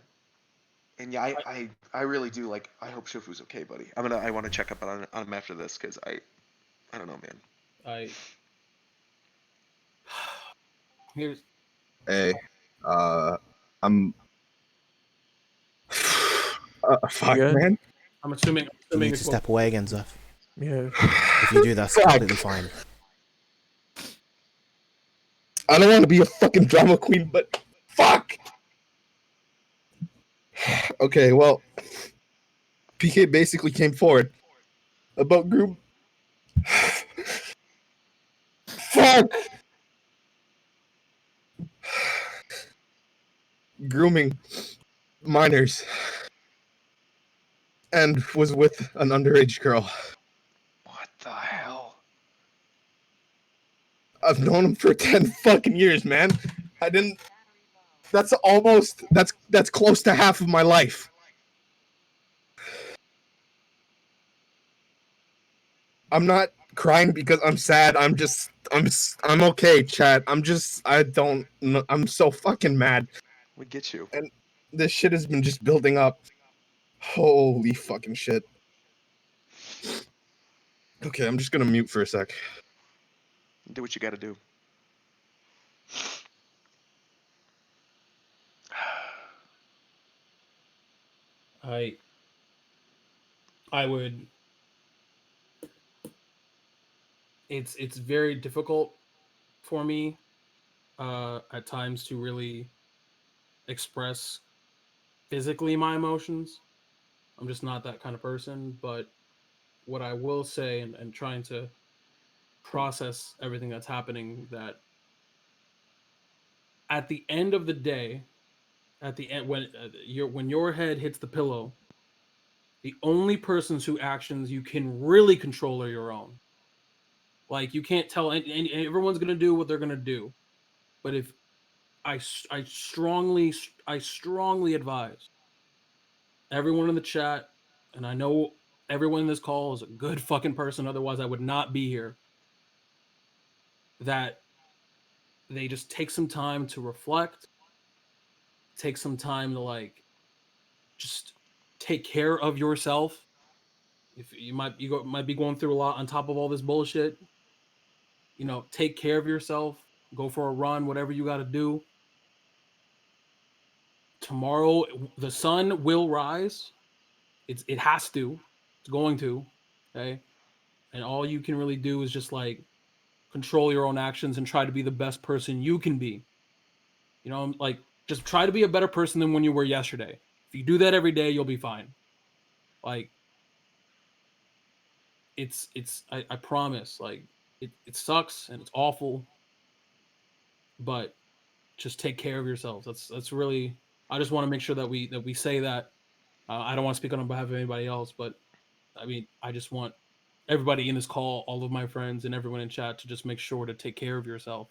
And yeah, I really do like. I hope Shofu's okay, buddy. I want to check up on him after this because I don't know, man. Here's Hey, I'm. Fuck, good? man. I'm assuming You need to it's step away again, Zeph. Yeah. If you do, that's Fuck. completely fine. I don't want to be a fucking drama queen, but fuck. Okay, well, PK basically came forward about group. Fuck. Grooming minors and was with an underage girl. What the hell? I've known him for 10 fucking years, man. I didn't. That's close to half of my life. I'm not crying because I'm sad. I'm okay, chat. I'm so fucking mad. We get you. This shit has been just building up. Holy fucking shit. Okay, I'm just gonna mute for a sec. Do what you got to do. I would. It's very difficult for me at times to really express physically my emotions. I'm just not that kind of person. But what I will say, and trying to process everything that's happening, that at the end of the day, at the end when your head hits the pillow, the only persons whose actions you can really control are your own. Like you can't tell, and everyone's gonna do what they're gonna do. But if I strongly advise everyone in the chat, and I know everyone in this call is a good fucking person, otherwise I would not be here, that they just take some time to reflect, take some time to like just take care of yourself. If you might be going through a lot on top of all this bullshit, take care of yourself, go for a run, whatever you got to do. Tomorrow the sun will rise. It has to. It's going to. Okay? And all you can really do is just like control your own actions and try to be the best person you can be. Like just try to be a better person than when you were yesterday. If you do that every day, you'll be fine. Like I promise, like it sucks and it's awful, but just take care of yourselves. That's really, I just want to make sure that we say that. I don't want to speak on behalf of anybody else, but I mean, I just want everybody in this call, all of my friends and everyone in chat, to just make sure to take care of yourself.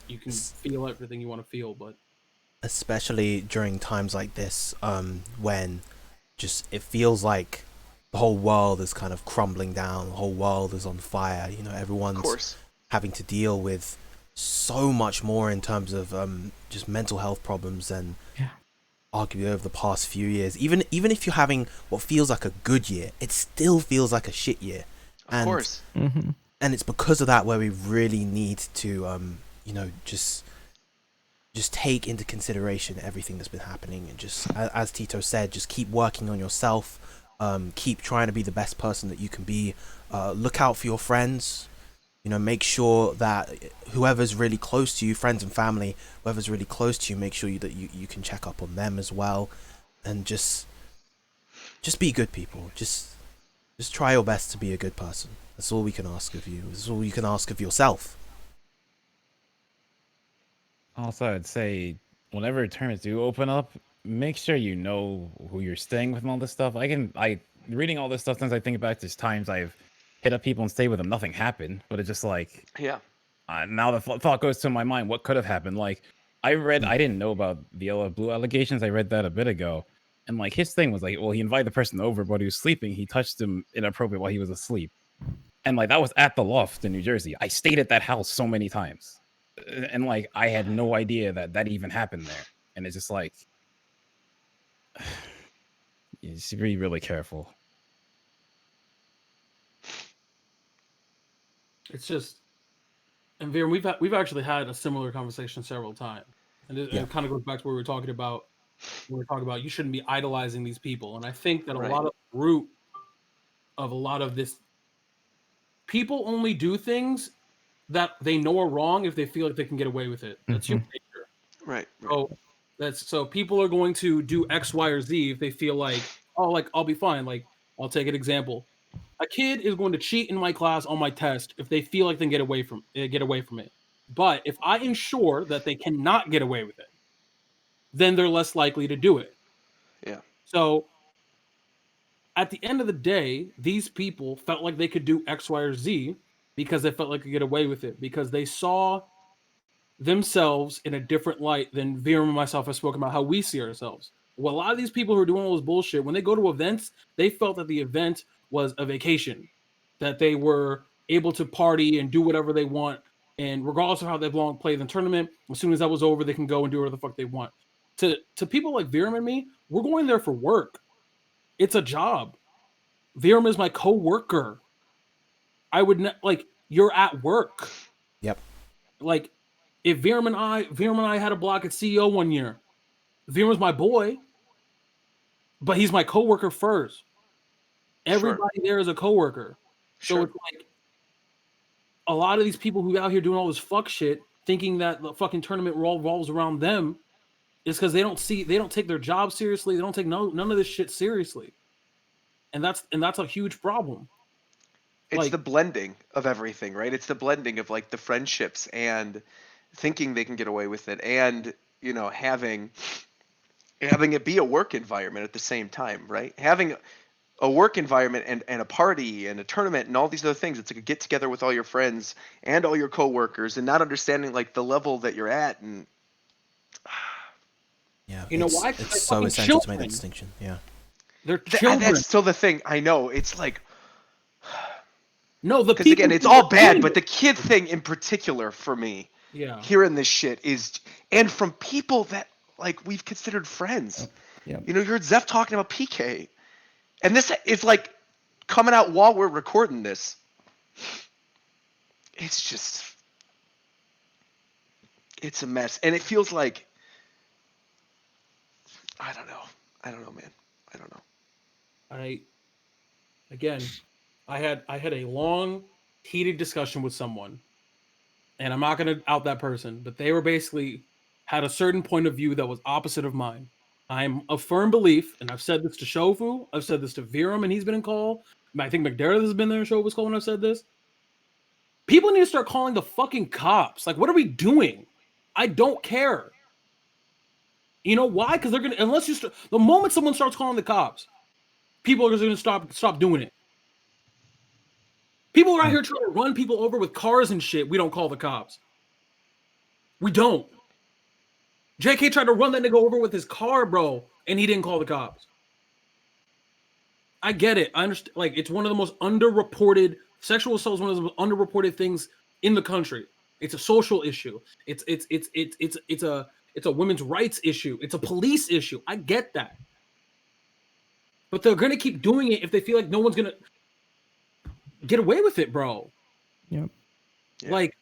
You can feel everything you want to feel, but especially during times like this, when just it feels like the whole world is kind of crumbling down, the whole world is on fire. Everyone's having to deal with so much more in terms of just mental health problems and arguably over the past few years. Even if you're having what feels like a good year, it still feels like a shit year. Of course. Mm-hmm. And it's because of that where we really need to just take into consideration everything that's been happening, and just as Tito said, just keep working on yourself, keep trying to be the best person that you can be, look out for your friends, make sure that whoever's really close to you, friends and family, whoever's really close to you, make sure that you can check up on them as well, and just be good people. Just try your best to be a good person. That's all we can ask of you. That's all you can ask of yourself. Also, I'd say whenever tournaments do open up, make sure you know who you're staying with and all this stuff. I reading all this stuff, since I think back to times I've hit up people and stayed with them, nothing happened. But it's just like, Yeah. now the thought goes to my mind, what could have happened? Like, I didn't know about the yellow blue allegations. I read that a bit ago. And like, his thing was like, well, he invited the person over, but he was sleeping. He touched him inappropriate while he was asleep. And like, that was at the Loft in New Jersey. I stayed at that house so many times. And like, I had no idea that even happened there. And it's just like, you should be really careful. It's just, and Vir, we've actually had a similar conversation several times, and it kind of goes back to what we were talking about. You shouldn't be idolizing these people, and I think that a lot of the root of a lot of this, people only do things that they know are wrong if they feel like they can get away with it. That's human nature. Right. So people are going to do X, Y, or Z if they feel like, oh, like I'll be fine. Like, I'll take an example. A kid is going to cheat in my class on my test if they feel like they can get away from it. But if I ensure that they cannot get away with it, then they're less likely to do it. Yeah. So at the end of the day, these people felt like they could do X, Y, or Z because they felt like they could get away with it, because they saw themselves in a different light than Viram and myself have spoken about how we see ourselves. Well, a lot of these people who are doing all this bullshit, when they go to events, they felt that the event was a vacation, that they were able to party and do whatever they want, and regardless of how they've long played the tournament, as soon as that was over, they can go and do whatever the fuck they want. To people like Viram and me, we're going there for work. It's a job. Viram is my co-worker. I would you're at work. Yep. Like, if Viram and I had a block at CEO one year, Viram's my boy, but he's my coworker first. Everybody there is a coworker. So it's like, a lot of these people who out here doing all this fuck shit, thinking that the fucking tournament revolves around them, is because they don't take their job seriously. They don't take none of this shit seriously. And that's a huge problem. It's the blending of everything, right? It's the blending of like the friendships and thinking they can get away with it, and having it be a work environment at the same time, right? Having a work environment and a party and a tournament and all these other things. It's like a get together with all your friends and all your coworkers, and not understanding like the level that you're at. And you know why? It's so essential to make that distinction. Yeah, they're children. That's still the thing. I know it's like. No, because again, it's all bad, but the kid thing in particular for me, hearing this shit and from people that like we've considered friends. Yeah. You heard Zeph talking about PK, and this is like coming out while we're recording this. It's just, it's a mess, and it feels like, I don't know, man, I don't know. I had a long, heated discussion with someone, and I'm not going to out that person, but they were basically had a certain point of view that was opposite of mine. I'm a firm belief, and I've said this to Shofu, I've said this to Viram, and he's been in call. I think McDermott has been there in Shofu's call when I've said this. People need to start calling the fucking cops. Like, what are we doing? I don't care. You know why? Because they're gonna, the moment someone starts calling the cops, people are just gonna stop doing it. People are out here trying to run people over with cars and shit. We don't call the cops. We don't. JK tried to run that nigga over with his car, bro, and he didn't call the cops. I get it. I understand. Like, it's one of the most underreported, sexual assault is one of the most underreported things in the country. It's a social issue. It's It's a women's rights issue. It's a police issue. I get that. But they're going to keep doing it if they feel like no one's going to get away with it, bro. Yep. Yeah. Like,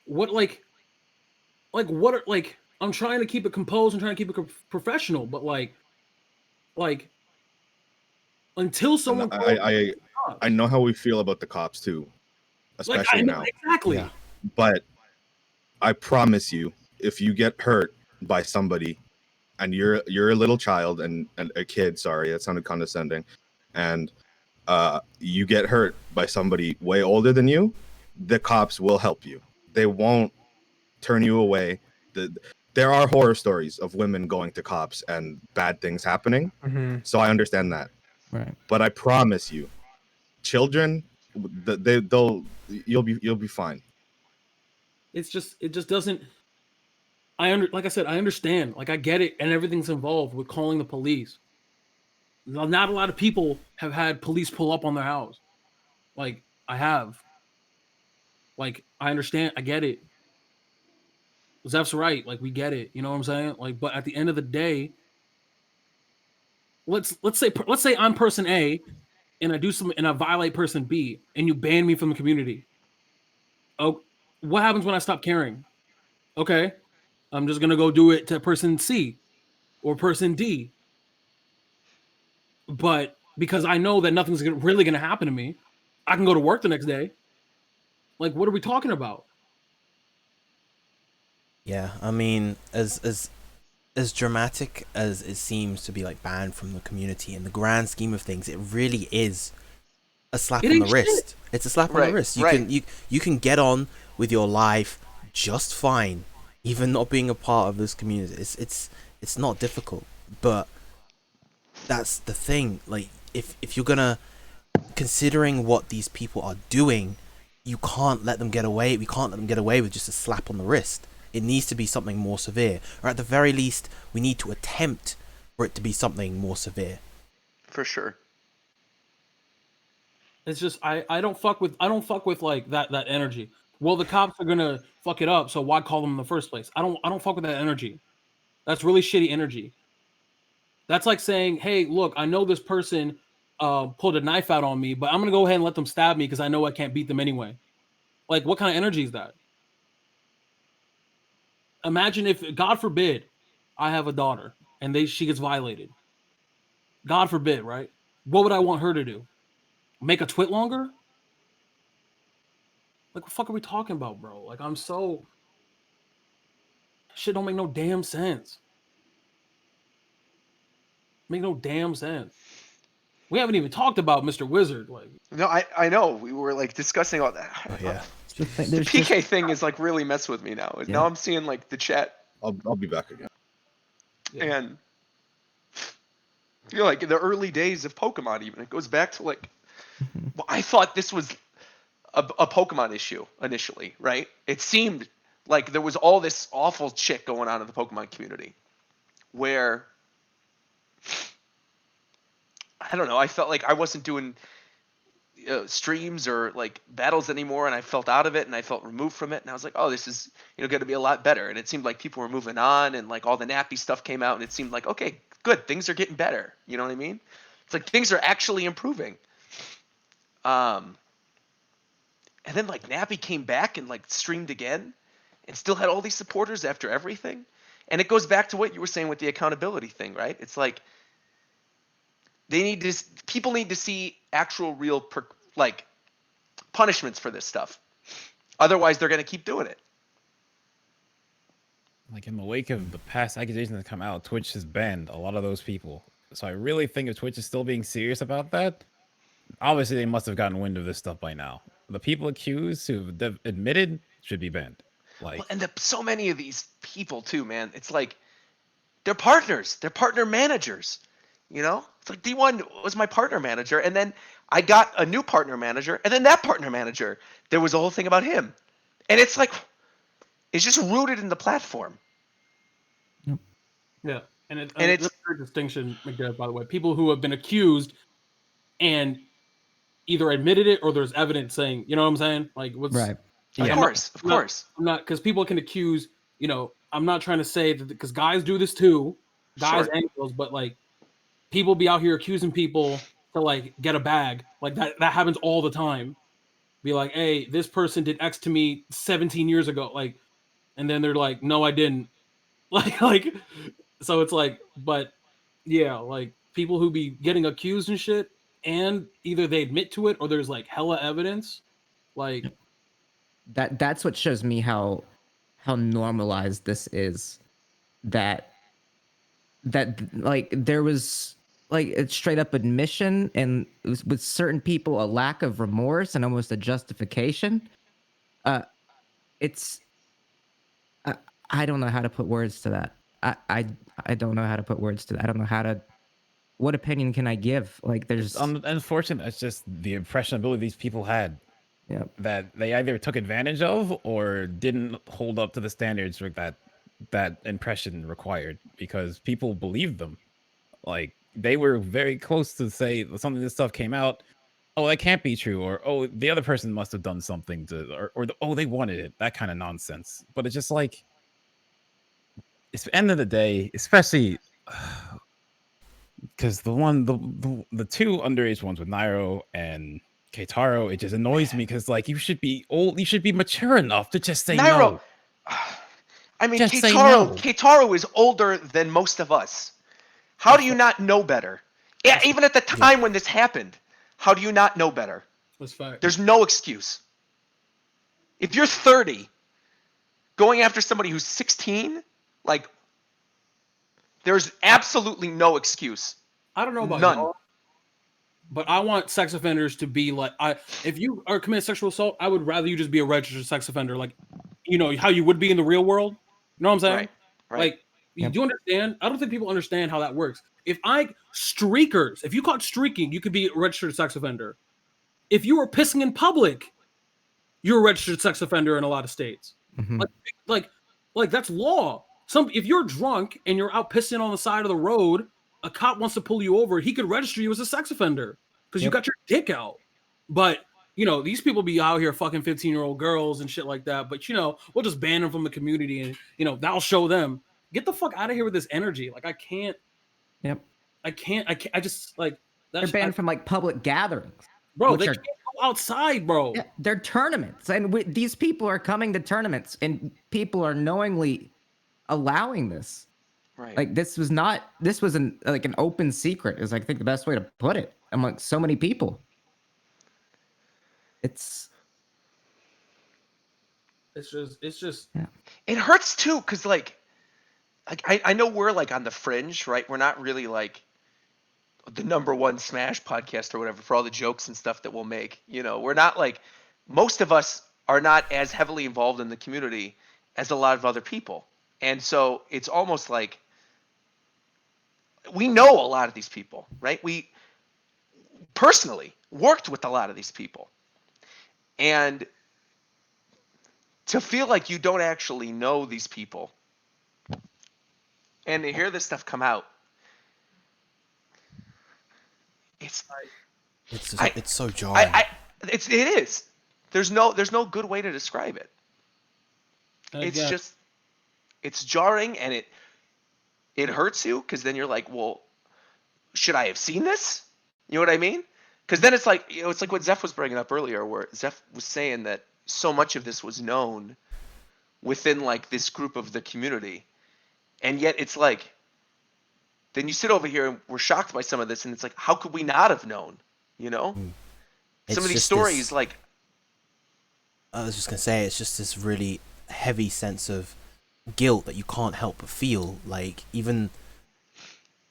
what, like, what are, like, I'm trying to keep it composed and trying to keep it professional, but like, until someone, I know how we feel about the cops too, like, especially I know, now. exactly. Yeah. But I promise you, if you get hurt by somebody, and you're a little child and a kid, sorry, that sounded condescending, and you get hurt by somebody way older than you, the cops will help you. They won't turn you away. There are horror stories of women going to cops and bad things happening. So I understand that. Right. But I promise you, children, you'll be fine. It just doesn't. Like I said, I understand. Like, I get it, and everything's involved with calling the police. Not a lot of people have had police pull up on their house. Like, I have. Like, I understand. I get it. Zeph's right. Like, we get it. You know what I'm saying? Like, but at the end of the day, let's say I'm person A, and I do something and I violate person B, and you ban me from the community. Oh, what happens when I stop caring? Okay, I'm just gonna go do it to person C or person D. But because I know that nothing's really gonna happen to me, I can go to work the next day. Like, what are we talking about? Yeah, I mean, as dramatic as it seems to be like banned from the community, in the grand scheme of things, it really is a slap It on the ain't wrist. shit. It's a slap on Right, the wrist. You right. can you can get on with your life just fine, even not being a part of this community. It's not difficult, but that's the thing. Like, if you're gonna, considering what these people are doing, you can't let them get away. We can't let them get away with just a slap on the wrist. It needs to be something more severe, or at the very least, we need to attempt for it to be something more severe. For sure. It's just I don't fuck with like that energy. Well, the cops are gonna fuck it up, so why call them in the first place? I don't fuck with that energy. That's really shitty energy. That's like saying, hey, look, I know this person pulled a knife out on me, but I'm gonna go ahead and let them stab me because I know I can't beat them anyway. Like, what kind of energy is that? Imagine if, God forbid, I have a daughter and she gets violated. God forbid, right? What would I want her to do? Make a twit longer? Like, what the fuck are we talking about, bro? Like, shit don't make no damn sense. Make no damn sense. We haven't even talked about Mr. Wizard. Like, No, I know. We were like discussing all that. Yeah. The There's PK just, thing is like really messed with me now. Yeah. Now I'm seeing like the chat I'll be back again. yeah. and like the early days of Pokemon. Even it goes back to like, well, I thought this was a Pokemon issue initially, right? It seemed like there was all this awful shit going on in the Pokemon community, where I don't know. I felt like I wasn't doing streams or like battles anymore, and I felt out of it, and I felt removed from it, and I was like, oh, this is going to be a lot better. And it seemed like people were moving on, and like all the nappy stuff came out, and it seemed like, okay, good, things are getting better. You know what I mean? It's like things are actually improving. And then like Nappy came back and like streamed again, and still had all these supporters after everything. And it goes back to what you were saying with the accountability thing, right? It's like people need to see actual real like punishments for this stuff. Otherwise, they're going to keep doing it. Like, in the wake of the past accusations that come out, Twitch has banned a lot of those people. So I really think if Twitch is still being serious about that, obviously they must have gotten wind of this stuff by now. The people accused who've admitted should be banned. Like, Well, and so many of these people too, man. It's like they're partners. They're partner managers. It's like D1 was my partner manager, and then I got a new partner manager, and then that partner manager, there was a whole thing about him. And it's like, it's just rooted in the platform. Yeah, and And it's a distinction, McDev, by the way. People who have been accused and either admitted it or there's evidence saying, you know what I'm saying? Like, what's right. like, Yeah. Of course. I'm not, because people can accuse, I'm not trying to say that because guys do this too, guys Sure. and girls, but like people be out here accusing people to like get a bag. Like that happens all the time. Be like, hey, this person did X to me 17 years ago. Like, and then they're like, no, I didn't. Like, so it's like, but yeah, like people who be getting accused and shit, and either they admit to it or there's like hella evidence. Like, That's what shows me how normalized this is. That like there was like it's straight up admission, and it was, with certain people, a lack of remorse and almost a justification. It's I don't know how to put words to that. I don't know how to put words to that. I don't know how to. What opinion can I give? Like, there's Unfortunate. It's just the impressionability these people had. yeah. That they either took advantage of or didn't hold up to the standards for that impression required, because people believed them. Like they were very close to say something of this stuff came out. Oh, that can't be true, or oh, the other person must have done something to, or oh, they wanted it. That kind of nonsense. But it's just like, it's the end of the day, especially because the two underage ones with Nairo and Keitaro, it just annoys me because like you should be old, you should be mature enough to just say Nairo, no. I mean, Just say no. Keitaro is older than most of us. How do you not know better? Yeah, even at the time when this happened, how do you not know better? that's fact. There's no excuse. If you're 30, going after somebody who's 16, like, there's absolutely no excuse. I don't know about None. y'all, but I want sex offenders to be like, if you are committing sexual assault, I would rather you just be a registered sex offender, like, you know how you would be in the real world. You know what I'm saying? Right. Like, Yep. do you understand? I don't think people understand how that works. If you caught streaking, you could be a registered sex offender. If you were pissing in public, you're a registered sex offender in a lot of states. Mhm. Like that's law. If you're drunk and you're out pissing on the side of the road, a cop wants to pull you over, he could register you as a sex offender because you Yep. got your dick out. But you know, these people be out here fucking 15-year-old girls and shit like that. But you know, we'll just ban them from the community, and you know, that'll show them. Get the fuck out of here with this energy. Like I can't. Yep. I just like They're that's banned from like public gatherings. bro. which They are- can't go outside, bro. Yeah, they're tournaments, and these people are coming to tournaments, and people are knowingly allowing this. Right. Like this was an open secret. Is I think the best way to put it amongst so many people. It's just It hurts too, because like I know we're like on the fringe, right? We're not really like the #1 Smash podcast or whatever for all the jokes and stuff that we'll make. You know, we're not like, most of us are not as heavily involved in the community as a lot of other people. And so it's almost like we know a lot of these people, right? We personally worked with a lot of these people. And to feel like you don't actually know these people and to hear this stuff come out, it's It's so jarring. it is. There's no good way to describe it. It's again, just, it's jarring, and it hurts you, because then you're like, well, should I have seen this? You know what I mean? Because then it's like, you know, it's like what Zeph was bringing up earlier, where Zeph was saying that so much of this was known within like this group of the community, and yet it's like, then you sit over here and we're shocked by some of this, and it's like, how could we not have known? You know, It's some of these just stories, this- like, I was just gonna say, it's just this really heavy sense of guilt that you can't help but feel. Like even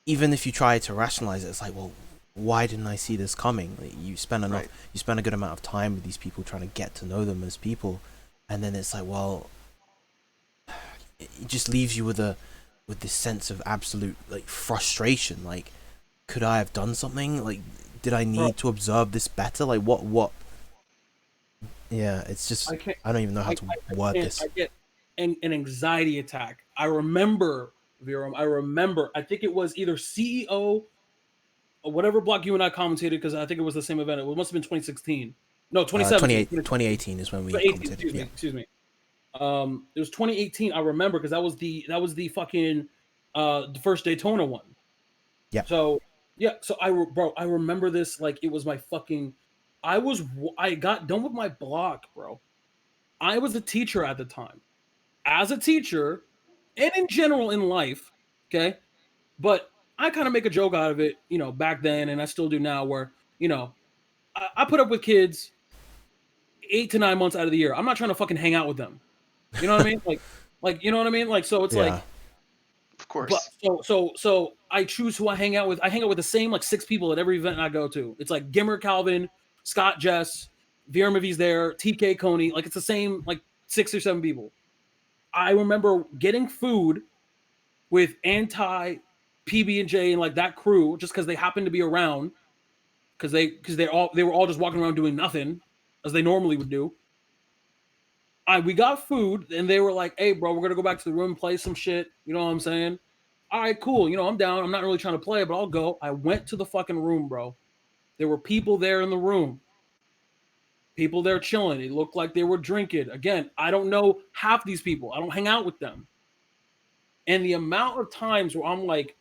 if you try to rationalize it, it's like, well, why didn't I see this coming? Like, you spend a good amount of time with these people trying to get to know them as people, and then it's like, well, it just leaves you with this sense of absolute like frustration. Like, could I have done something? Like, did I need to observe this better? Like, what? Yeah, it's just I don't even know how to word this. I get an anxiety attack. I remember, Viram, I think it was either CEO or whatever block you and I commentated, because I think it was the same event. It must have been 2016. No, 2017. 2018 is when we 2018, commented. excuse me, Yeah. excuse me. It was 2018. I remember because that was the fucking the first Daytona one. Yeah. So yeah, so I remember this like it was my fucking. I got done with my block, bro. I was a teacher at the time. As a teacher, and in general in life, okay. But I kind of make a joke out of it, back then, and I still do now. Where I put up with kids 8 to 9 months out of the year. I'm not trying to fucking hang out with them. You know what I mean? Like you know what I mean? Like so, it's like. Yeah. Of course. But so I choose who I hang out with. I hang out with the same like 6 people at every event I go to. It's like Gimmer, Calvin, Scott, Jess, Vera Mavi's there, TK, Coney. Like it's the same like 6 or 7 people. I remember getting food with Anti, PB&J, and like that crew just because they happened to be around because they were all just walking around doing nothing as they normally would do. We got food and they were like, "Hey, bro, we're gonna go back to the room and play some shit." You know what I'm saying? All right, cool. I'm down. I'm not really trying to play, but I'll go. I went to the fucking room, bro. There were people there in the room. People there chilling. It looked like they were drinking. Again, I don't know half these people. I don't hang out with them. And the amount of times where I'm like,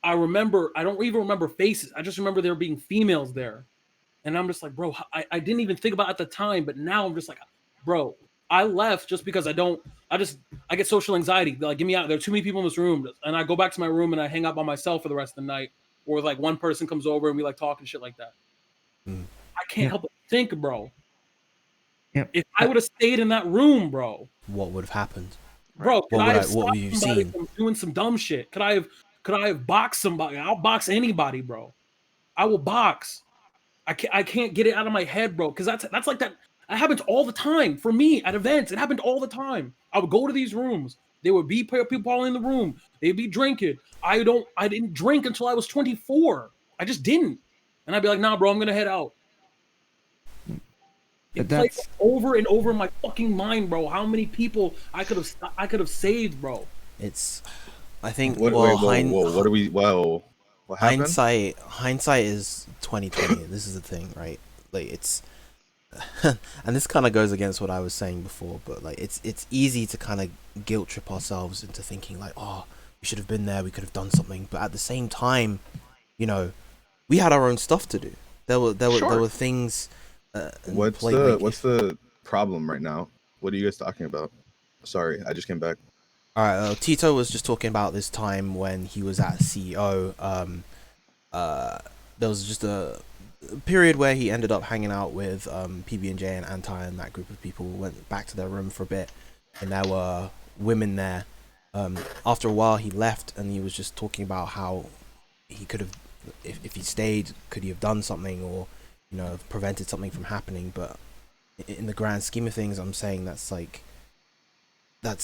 I don't even remember faces. I just remember there being females there. And I'm just like, bro, I didn't even think about it at the time, but now I'm just like, bro, I left just because I get social anxiety. Like, get me out. There are too many people in this room. And I go back to my room and I hang out by myself for the rest of the night. Or like one person comes over and we like talk and shit like that. I can't help but think, bro. Yep. If I would have stayed in that room, bro. What would have happened? Bro, could I have what would stopped you somebody seen? from doing some dumb shit? Could I have boxed somebody? I'll box anybody, bro. I will box. I can't get it out of my head, bro. Because that's like that. That happens all the time for me at events. It happened all the time. I would go to these rooms. There would be people in the room. They'd be drinking. I didn't drink until I was 24. I just didn't. And I'd be like, nah, bro, I'm gonna head out. It plays over and over in my fucking mind, bro. How many people I could have saved, bro. I think What happened? hindsight is 2020. This is the thing, right? Like it's and this kind of goes against what I was saying before, but like it's easy to kind of guilt trip ourselves into thinking like, oh, we should have been there, we could have done something, but at the same time, we had our own stuff to do. There were things. What's the problem right now? What are you guys talking about? Sorry, I just came back. All right, Tito was just talking about this time when he was at CEO. There was just a period where he ended up hanging out with PB&J and Anti, and that group of people went back to their room for a bit, and there were women there. After a while, he left, and he was just talking about how he could have, if he stayed, could he have done something or prevented something from happening. But in the grand scheme of things, I'm saying that's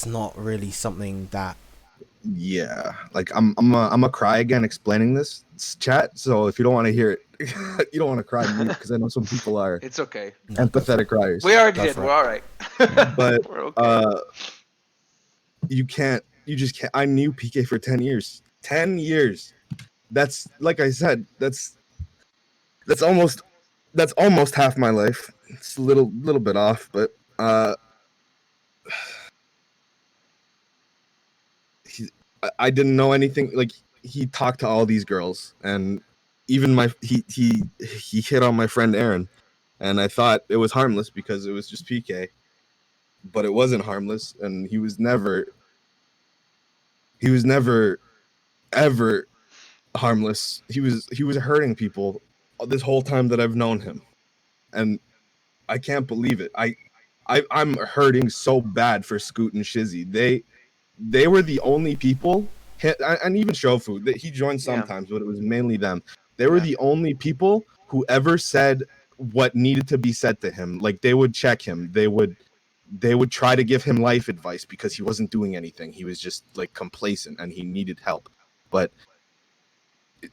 not really something that. Yeah, like I'm a cry again explaining this chat. So if you don't want to hear it, you don't want to cry because I know some people are. It's okay. Empathetic criers. We already That's did. right. We're all right. But We're okay. you just can't. I knew PK for 10 years. 10 years. That's, like I said, that's almost half my life. It's a little bit off, but I didn't know anything. Like, he talked to all these girls, and even he hit on my friend Aaron, and I thought it was harmless because it was just PK, but it wasn't harmless, and he was never ever harmless. He was hurting people this whole time that I've known him, and I can't believe it. I'm hurting so bad for Scoot and Shizzy. They were the only people, and even Shofu, that he joined sometimes, but it was mainly them. They were the only people who ever said what needed to be said to him. Like, they would check him. They would try to give him life advice because he wasn't doing anything. He was just like complacent and he needed help. But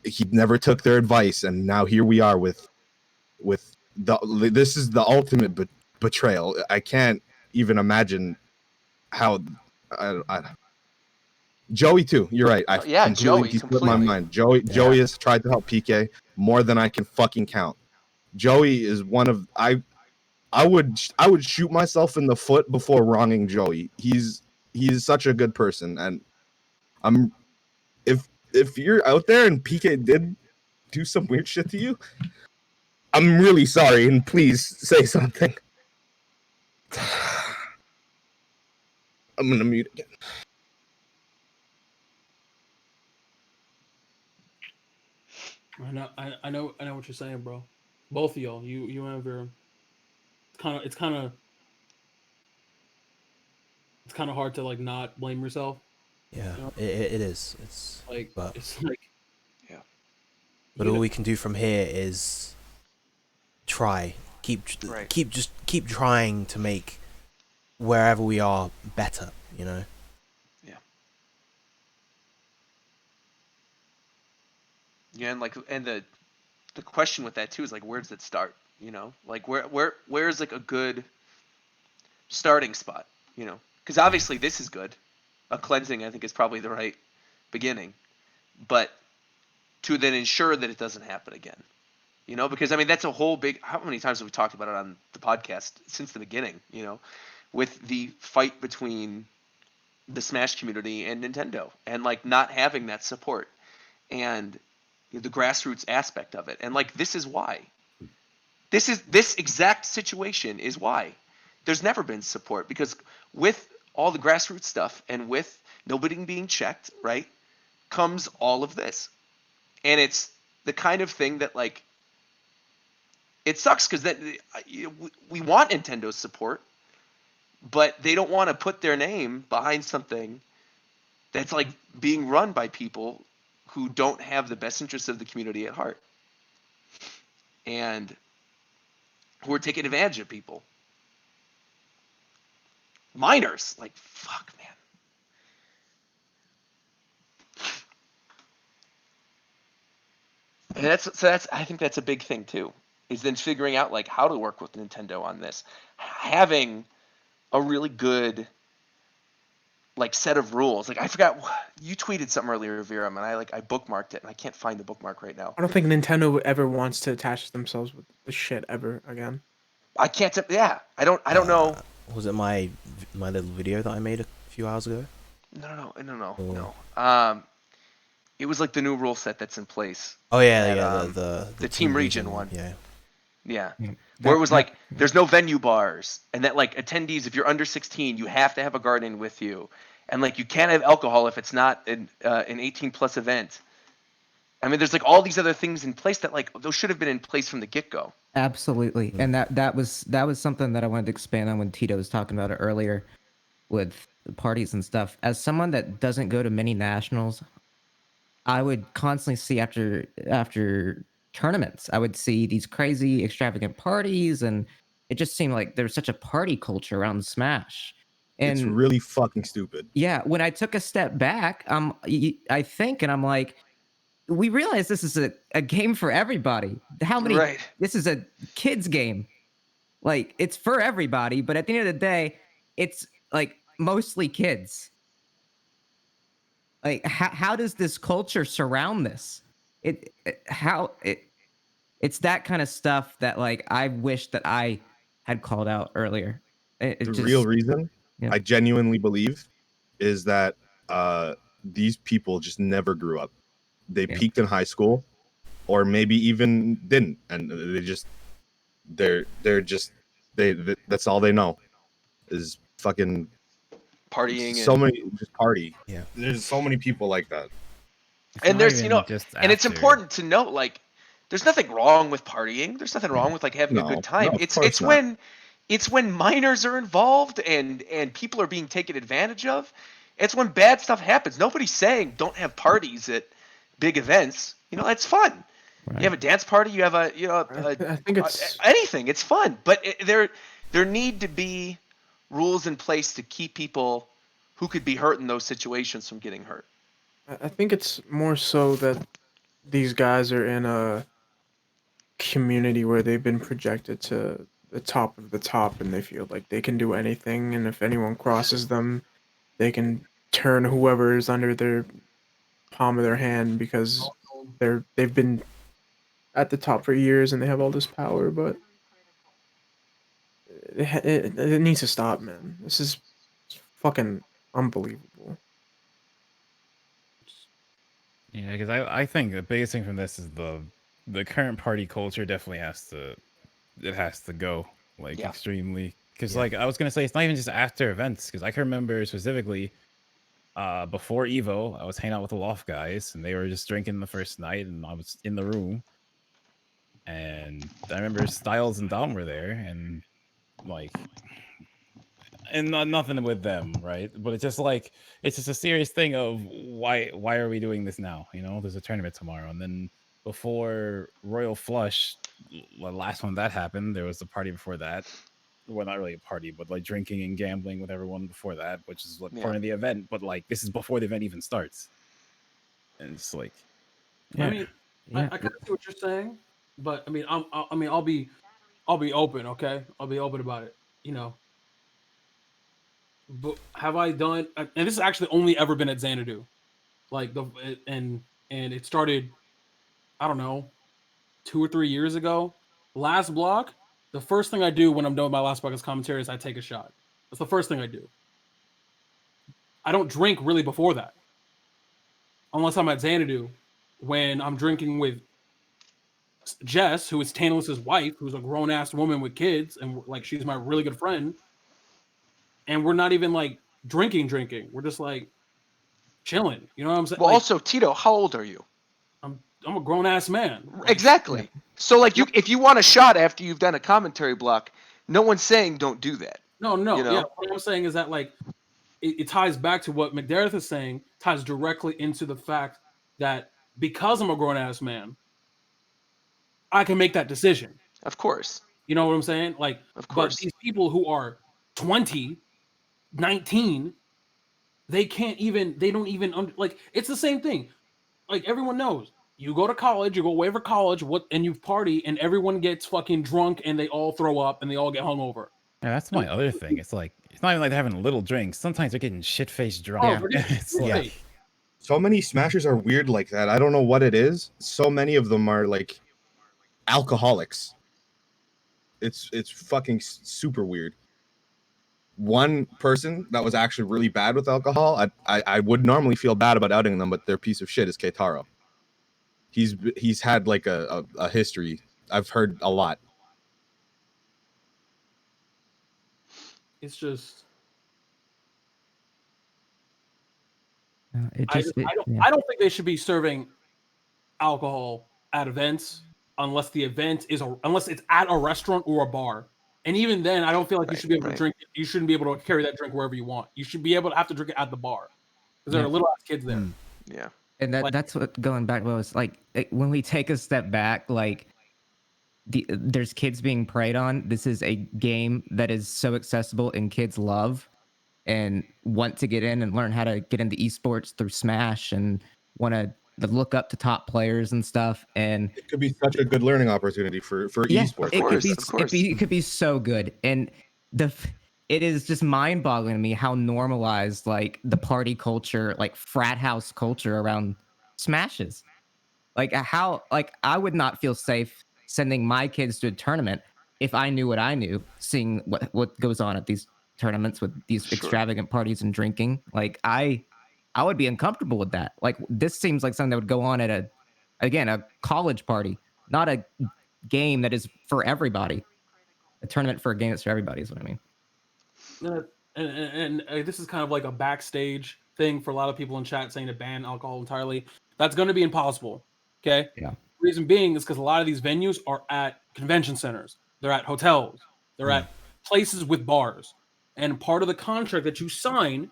he never took their advice, and now here we are with this is the ultimate betrayal. I can't even imagine how. Joey too. You're right. Joey slipped my mind. Joey has tried to help PK more than I can fucking count. Joey is one of I I would shoot myself in the foot before wronging Joey. He's such a good person, and I'm if you're out there and PK did do some weird shit to you, I'm really sorry, and please say something. I'm gonna mute again. I know what you're saying, bro. Both of y'all, you and Vera. It's kind of hard to like not blame yourself. Yeah, Yep. it is. It's Like but it's like but you all know- we can do from here is try, Right. keep trying to make wherever we are better. You know. Yeah, and like, and the question with that too is like, where does it start? You know, like where's like a good starting spot? You know, because obviously this is good. A cleansing, I think, is probably the right beginning, but to then ensure that it doesn't happen again. You know, because I mean that's a whole big. How many times have we talked about it on the podcast since the beginning? You know, with the fight between the Smash community and Nintendo, and like not having that support, and the grassroots aspect of it, and like this is why. This exact situation is why there's never been support, because with all the grassroots stuff and with nobody being checked, right, comes all of this, and it's the kind of thing that like it sucks because that we want Nintendo's support, but they don't want to put their name behind something that's like being run by people who don't have the best interests of the community at heart, and who are taking advantage of people. Minors, like fuck, man. And that's I think that's a big thing too, is then figuring out like how to work with Nintendo on this, having a really good like set of rules. Like I forgot, you tweeted something earlier, Vera, and I bookmarked it and I can't find the bookmark right now. I don't think Nintendo ever wants to attach themselves with the shit ever again. I can't. Yeah, I don't know. Was it my little video that I made a few hours ago? No. It was like the new rule set that's in place. Oh yeah, That, yeah, the Team Region one. Yeah. Yeah. Yeah, Where it was like, yeah. there's no venue bars, and that like attendees, if you're under 16, you have to have a guardian with you, and like you can't have alcohol if it's not an 18 plus event. I mean, there's like all these other things in place that like those should have been in place from the get go. Absolutely, and that was something that I wanted to expand on when Tito was talking about it earlier with the parties and stuff. As someone that doesn't go to many nationals, I would constantly see after tournaments, I would see these crazy extravagant parties, and it just seemed like there was such a party culture around Smash. It's And really fucking stupid. yeah, when I took a step back, I think, and I'm like, we realize this is a game for everybody. How many? Right. This is a kids game. Like it's for everybody, but at the end of the day, it's like mostly kids. Like how does this culture surround this? It's that kind of stuff that like I wish that I had called out earlier. The real reason yeah. I genuinely believe is that these people just never grew up. They Yeah. peaked in high school, or maybe even didn't, and they're just that's all they know is fucking Partying so and, many just party. Yeah. There's so many people like that. It's and not there's, you even know, just and it's after. important to note like there's nothing wrong with partying. There's nothing wrong with like having a No, good time. no, of It's course not. when minors are involved and people are being taken advantage of. It's when bad stuff happens. Nobody's saying don't have parties at big events. You know, it's fun. Right. You have a dance party. You have a I think it's anything. It's fun, but there need to be rules in place to keep people who could be hurt in those situations from getting hurt. I think it's more so that these guys are in a community where they've been projected to the top of the top, and they feel like they can do anything, and if anyone crosses them, they can turn whoever is under their palm of their hand because they've been at the top for years and they have all this power. But It needs to stop, man. This is fucking unbelievable. Yeah, because I think the biggest thing from this is the current party culture definitely has to go like Yeah. extremely. Because Yeah. like I was gonna say, it's not even just after events. Because I can remember specifically, before Evo, I was hanging out with the Loft guys, and they were just drinking the first night, and I was in the room, and I remember Styles and Dom were there, and like, and nothing with them, right? But it's just like it's just a serious thing of why are we doing this now? You know, there's a tournament tomorrow, and then before Royal Flush, the last one that happened, there was the party before that. Well, not really a party, but like drinking and gambling with everyone before that, which is like Yeah. part of the event. But like this is before the event even starts, and it's like, I mean, Yeah. I kind of see what you're saying, but I mean, I'll be open, okay? I'll be open about it, you know. But have I done? And this has actually only ever been at Xanadu, like and it started, I don't know, 2 or 3 years ago. Last block, the first thing I do when I'm done with my last block as commentary is I take a shot. That's the first thing I do. I don't drink really before that, unless I'm at Xanadu, when I'm drinking with Jess, who is Tantalus's wife, who's a grown ass woman with kids, and like she's my really good friend. And we're not even like drinking. We're just like chilling. You know what I'm saying? Well, Like, also Tito, how old are you? I'm a grown ass man. Like, Exactly. So like if you want a shot after you've done a commentary block, no one's saying don't do that. No, You know? yeah. What I'm saying is that like it ties back to what McDareth is saying, ties directly into the fact that because I'm a grown ass man, I can make that decision. Of course. You know what I'm saying? Like, Of but course. these people who are 20, 19, they can't even, they don't even, like, it's the same thing. Like, everyone knows. You go to college, you go away for college, and you party, and everyone gets fucking drunk, and they all throw up, and they all get hungover. yeah, that's my other thing. It's like it's not even like they're having little drinks. Sometimes they're getting shit faced drunk. Oh, Yeah. yeah. It's like, So many smashers are weird like that. I don't know what it is. So many of them are like alcoholics. It's fucking super weird. One person that was actually really bad with alcohol, I would normally feel bad about outing them, but their piece of shit is Keitaro. He's had like a history. I've heard a lot. It's just, It I just, I don't think they should be serving alcohol at events unless the event is unless it's at a restaurant or a bar. And even then, I don't feel like you Right, should be able right. to drink it. You shouldn't be able to carry that drink wherever you want. You should be able to have to drink it at the bar because there Yeah. are little ass kids there. Yeah. And Like- that's what going back was like when we take a step back, like there's kids being preyed on. This is a game that is so accessible and kids love and want to get in and learn how to get into esports through Smash and want to look up to top players and stuff. And It could be such a good learning opportunity for yeah, esports. it could be Of course. it could be so good. And it is just mind-boggling to me how normalized like the party culture, like frat house culture around Smash is. Like how like I would not feel safe sending my kids to a tournament if I knew what I knew, seeing what goes on at these tournaments with these Sure. extravagant parties and drinking. Like I would be uncomfortable with that. Like this seems like something that would go on at a college party, not a game that is for everybody. A tournament for a game that's for everybody is what I mean. And this is kind of like a backstage thing for a lot of people in chat saying to ban alcohol entirely. That's going to be impossible. Okay. Yeah. Reason being is because a lot of these venues are at convention centers. They're at hotels. They're at places with bars. And part of the contract that you sign,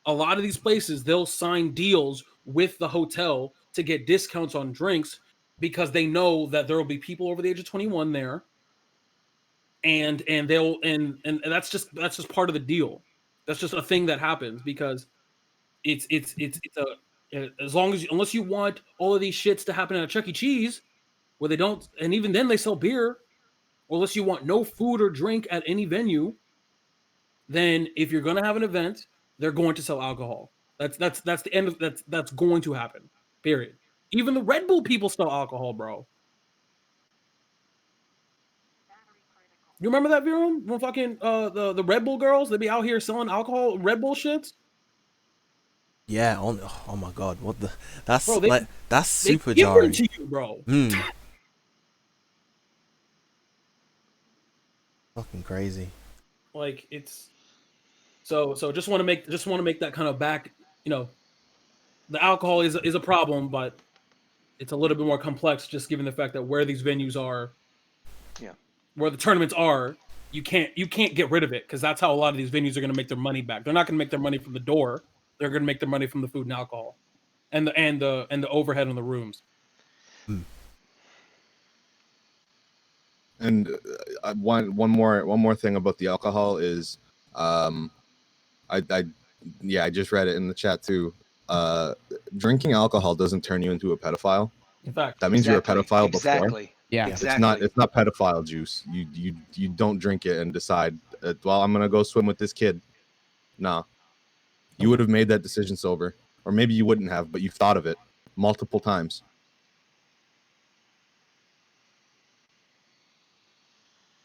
a lot of these places, they'll sign deals with the hotel to get discounts on drinks because they know that there will be people over the age of 21 there. And they'll and that's just part of the deal. That's just a thing that happens because it's as long as unless you want all of these shits to happen at a Chuck E. Cheese where they don't, and even then they sell beer, or unless you want no food or drink at any venue, then if you're gonna have an event, they're going to sell alcohol. That's the end of that's going to happen. Period. Even the Red Bull people sell alcohol, bro. You remember that, Virum? When fucking the Red Bull girls, they be out here selling alcohol, Red Bull shits. Yeah. Oh my God. What the? That's Bro, that's They super give jarring. it to you, bro. Fucking crazy. Like it's so just want to make that kind of back. You know, the alcohol is a problem, but it's a little bit more complex, just given the fact that where these venues are, Yeah. where the tournaments are, you can't get rid of it, because that's how a lot of these venues are going to make their money back. They're not going to make their money from the door. They're going to make their money from the food and alcohol, and the overhead on the rooms. And one more thing about the alcohol is, I just read it in the chat too. Drinking alcohol doesn't turn you into a pedophile. In fact, That means you're a pedophile before. Exactly. Yeah. Exactly. It's not pedophile juice. You don't drink it and decide, well, I'm gonna go swim with this kid. Nah, you would have made that decision sober, or maybe you wouldn't have, but you've thought of it multiple times.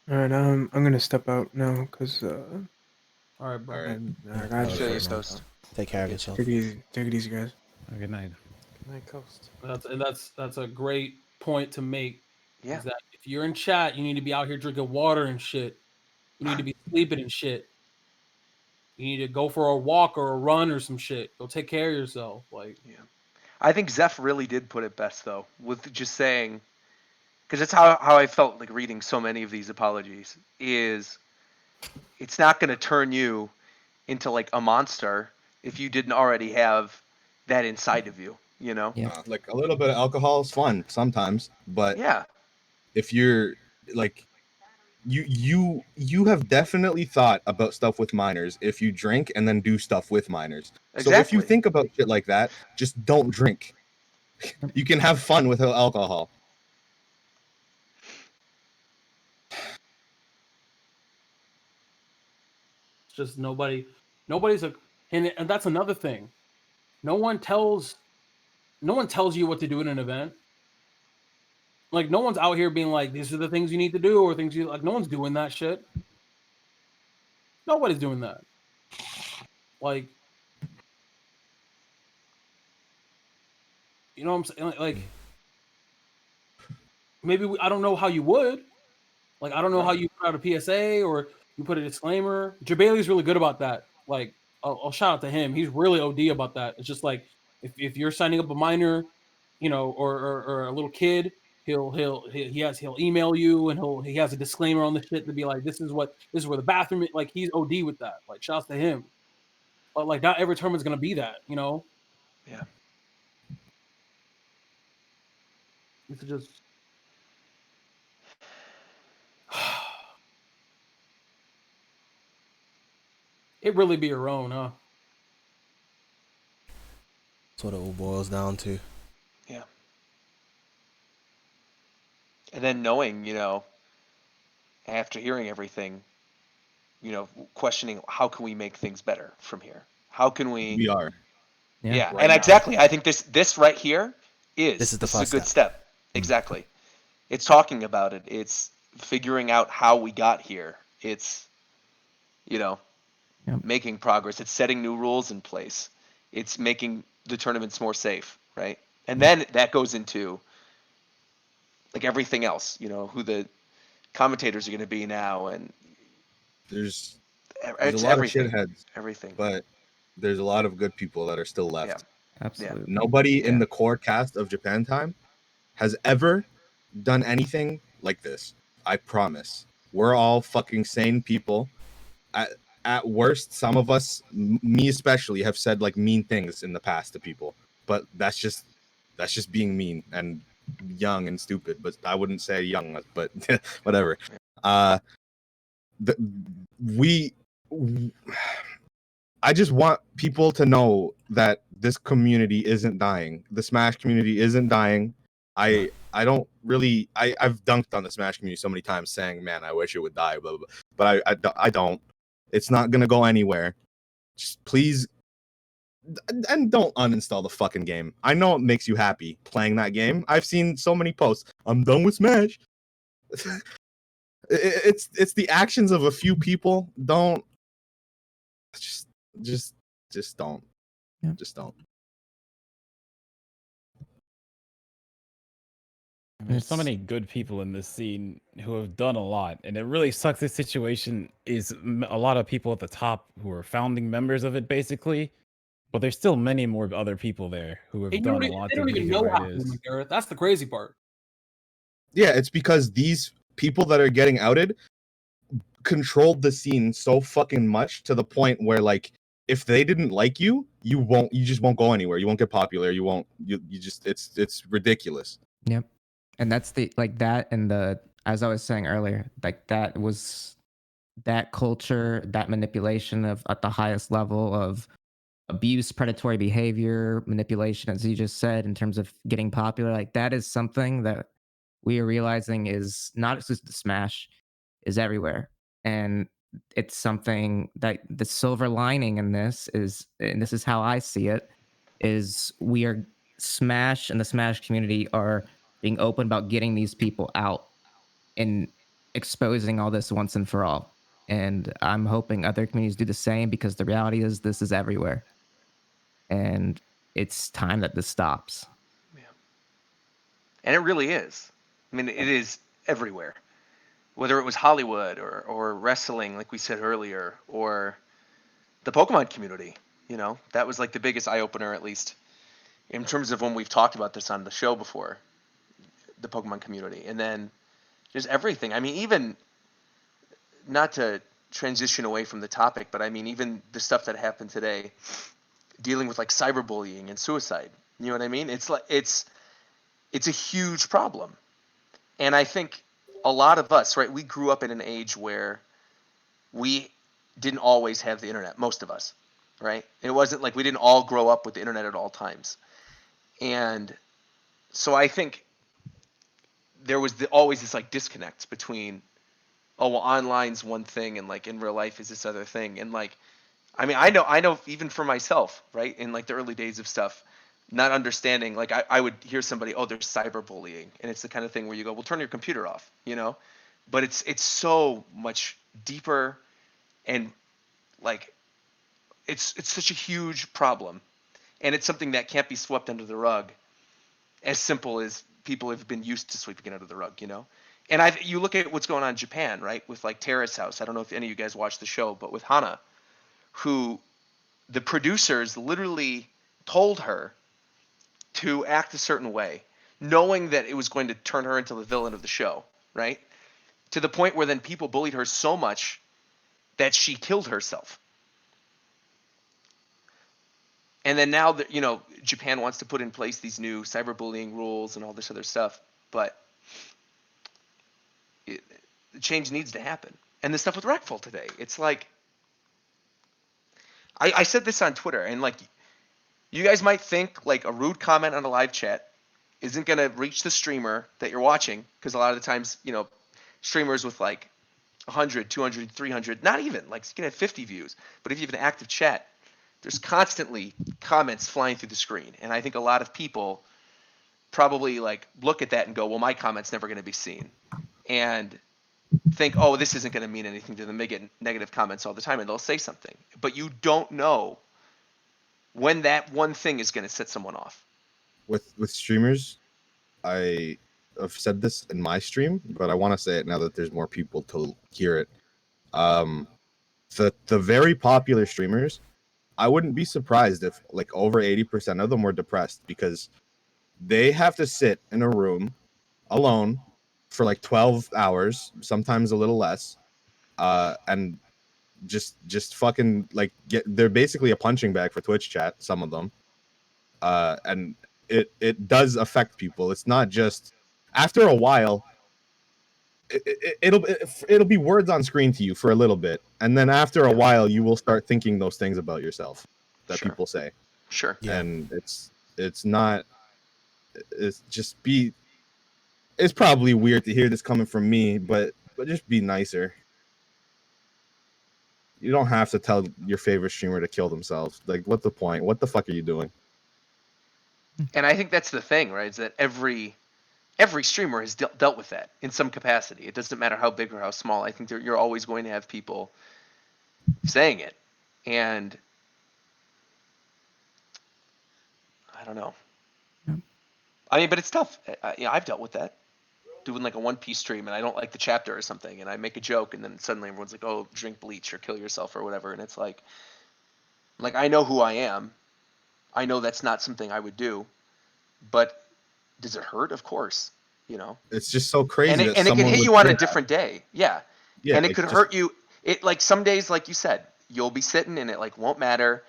All right, I'm gonna step out now because all right, bro. All right. I got Feel you, you. Toast. Take care of yourself. Take it easy, guys. Good night. That's a great point to make. Yeah. Is that if you're in chat, you need to be out here drinking water and shit. You need to be sleeping and shit. You need to go for a walk or a run or some shit. Go take care of yourself. Like, I think Zeph really did put it best though, with just saying, because that's how I felt like reading so many of these apologies. Is it's not going to turn you into like a monster if you didn't already have that inside of you. You know? Yeah. Like a little bit of alcohol is fun sometimes, but Yeah. if you're like, you have definitely thought about stuff with minors if you drink and then do stuff with minors. So if you Exactly. think about shit like that, just don't drink. You can have fun without alcohol. it's just nobody's a, and that's another thing. No one tells you what to do in an event. Like, no one's out here being like, these are the things you need to do, or things you like. No one's doing that shit. Nobody's doing that. Like, you know what I'm saying? Like, maybe I don't know how you would. Like, I don't know how you put out a PSA or you put a disclaimer. Jabali's really good about that. Like, I'll shout out to him. He's really OD about that. It's just like, if you're signing up a minor, you know, or a little kid, he'll email you, and he has a disclaimer on the shit to be like, this is where the bathroom is. Like, he's OD with that. Like, shouts to him. But like, not every tournament's gonna be that, you know. Yeah. It's just it really be your own, huh? That's what it all boils down to. Yeah. And then knowing, you know, after hearing everything, you know, questioning how can we make things better from here? How can we? are. Yeah, Right and now. exactly. I think this right here This is the a first good step. step. Exactly. It's talking about it. It's figuring out how we got here. It's, you know, Yep. making progress. It's setting new rules in place. It's making the tournaments more safe, right? And then that goes into like everything else, you know, who the commentators are going to be now, and There's it's a lot everything. of shitheads, Everything. but there's a lot of good people that are still left. Yeah. Absolutely. Nobody in Yeah. the core cast of Japan Time has ever done anything like this. I promise. We're all fucking sane people. At worst, some of us, me especially, have said like mean things in the past to people, but that's just being mean and young and stupid. But I wouldn't say young, but whatever. I just want people to know that this community isn't dying. The Smash community isn't dying. I don't really. I've dunked on the Smash community so many times, saying, "Man, I wish it would die," blah, blah, blah. But I don't. It's not gonna go anywhere. Just please, and don't uninstall the fucking game. I know it makes you happy playing that game. I've seen so many posts. I'm done with Smash. It's the actions of a few people. Don't just don't. Yeah. Just don't. There's so It's- many good people in this scene who have done a lot, and it really sucks. This situation is a lot of people at the top who are founding members of it, basically. But there's still many more other people there who have And done a lot they to don't get even it know where how it to do is. it, Garrett. That's the crazy part. Yeah, it's because these people that are getting outed controlled the scene so fucking much to the point where, like, if they didn't like you, you just won't go anywhere. You won't get popular. You just it's ridiculous. Yep. And that's the like that and the as I was saying earlier, like that culture, that manipulation of at the highest level of abuse, predatory behavior, manipulation, as you just said, in terms of getting popular, like that is something that we are realizing is not just the Smash, is everywhere. And it's something that the silver lining in this is, and this is how I see it, is we are Smash and the Smash community are being open about getting these people out and exposing all this once and for all. And I'm hoping other communities do the same because the reality is this is everywhere. And it's time that this stops. And it really is. I mean, it is everywhere. Whether it was Hollywood or wrestling, like we said earlier, or the Pokemon community, that was like the biggest eye opener, at least in terms of when we've talked about this on the show before, the Pokemon community. And then just everything. I mean, even not to transition away from the topic, but I mean, even the stuff that happened today, dealing with like cyberbullying and suicide. You know what I mean? It's like it's a huge problem. And I think a lot of us, right, we grew up in an age where we didn't always have the internet, most of us, right? It wasn't like we didn't all grow up with the internet at all times. And so I think there was always this like disconnect between, oh, well, online's one thing and like in real life is this other thing. And like, I mean, I know even for myself, right, in like the early days of stuff, not understanding, like I would hear somebody, oh, there's cyberbullying, and it's the kind of thing where you go, well, turn your computer off, but it's so much deeper, and like it's such a huge problem, and it's something that can't be swept under the rug, as simple as people have been used to sweeping it under the rug. And you look at what's going on in Japan, right, with like Terrace House. I don't know if any of you guys watched the show, but with Hana, who the producers literally told her to act a certain way, knowing that it was going to turn her into the villain of the show, right? To the point where then people bullied her so much that she killed herself. And then now that, Japan wants to put in place these new cyberbullying rules and all this other stuff, but the change needs to happen. And the stuff with Rackful today, it's like, I said this on Twitter, and like, you guys might think like a rude comment on a live chat isn't going to reach the streamer that you're watching, because a lot of the times, streamers with like 100, 200, 300, not even, like you can have 50 views, but if you have an active chat, there's constantly comments flying through the screen. And I think a lot of people probably like look at that and go, well, my comment's never going to be seen. And think, oh, this isn't going to mean anything to them. They get negative comments all the time and they'll say something. But you don't know when that one thing is going to set someone off. With streamers, I have said this in my stream, but I want to say it now that there's more people to hear it. The very popular streamers, I wouldn't be surprised if like over 80% of them were depressed, because they have to sit in a room alone for like 12 hours, sometimes a little less, and just fucking like they're basically a punching bag for Twitch chat, some of them. And it does affect people. It's not just after a while. It'll be words on screen to you for a little bit, and then after a while, you will start thinking those things about yourself that Sure. people say. Sure. Yeah. And it's not. It's just be. It's probably weird to hear this coming from me, but just be nicer. You don't have to tell your favorite streamer to kill themselves. Like, what's the point? What the fuck are you doing? And I think that's the thing, right? Is that every every streamer has dealt with that in some capacity. It doesn't matter how big or how small. I think you're always going to have people saying it, and I don't know. Yep. I mean, but it's tough. I've dealt with that, doing like a One Piece stream, and I don't like the chapter or something, and I make a joke, and then suddenly everyone's like, "Oh, drink bleach or kill yourself or whatever," and it's like I know who I am. I know that's not something I would do, but does it hurt? Of course, you know. It's just so crazy And that it can someone hit would you on say a that. different day. Yeah. Yeah, And it it's could just- hurt you. It like some days, like you said, you'll be sitting and it like won't matter.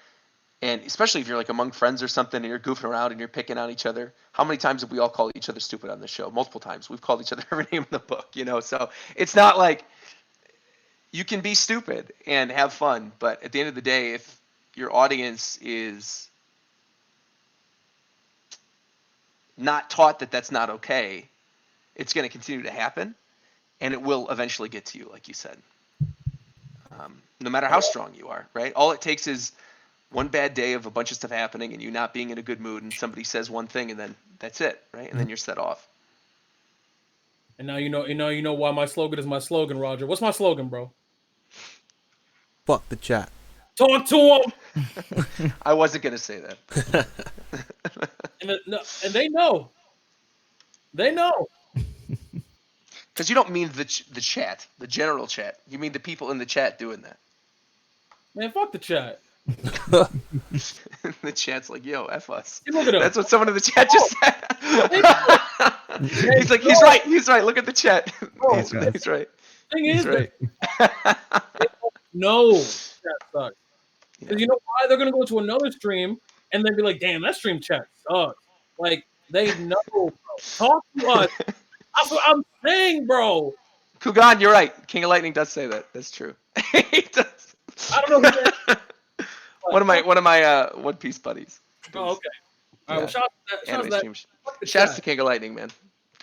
And especially if you're like among friends or something and you're goofing around and you're picking on each other. How many times have we all called each other stupid on this show? Multiple times. We've called each other every name in the book, you know? So it's not like you can be stupid and have fun. But at the end of the day, if your audience is not taught that that's not okay, it's going to continue to happen and it will eventually get to you, like you said. No matter how strong you are, right? All it takes is one bad day of a bunch of stuff happening and you not being in a good mood and somebody says one thing and then that's it, right? And then you're set off. And now you know why my slogan is my slogan, Roger. What's my slogan, bro? Fuck the chat. Talk to them. I wasn't going to say that. And they know. They know. Because you don't mean the chat, the general chat. You mean the people in the chat doing that. Man, fuck the chat. The chat's like, yo, F us. Hey, look at them. That's what someone in the chat just said. He's like, he's right. He's right. Look at the chat. He's right. Thing He's is, right. no, that sucks. Yeah. Because you know why? They're gonna go to another stream and then be like, "Damn, that stream chat sucks." Like they know, bro. Talk to us. That's what I'm saying, bro. Kugan, you're right. King of Lightning does say that. That's true. He does. I don't know who that One of my One Piece buddies. Oh, okay. All right. Well, shout out to that. Anime Shout streams. out to Shouts that. to King of Lightning, man.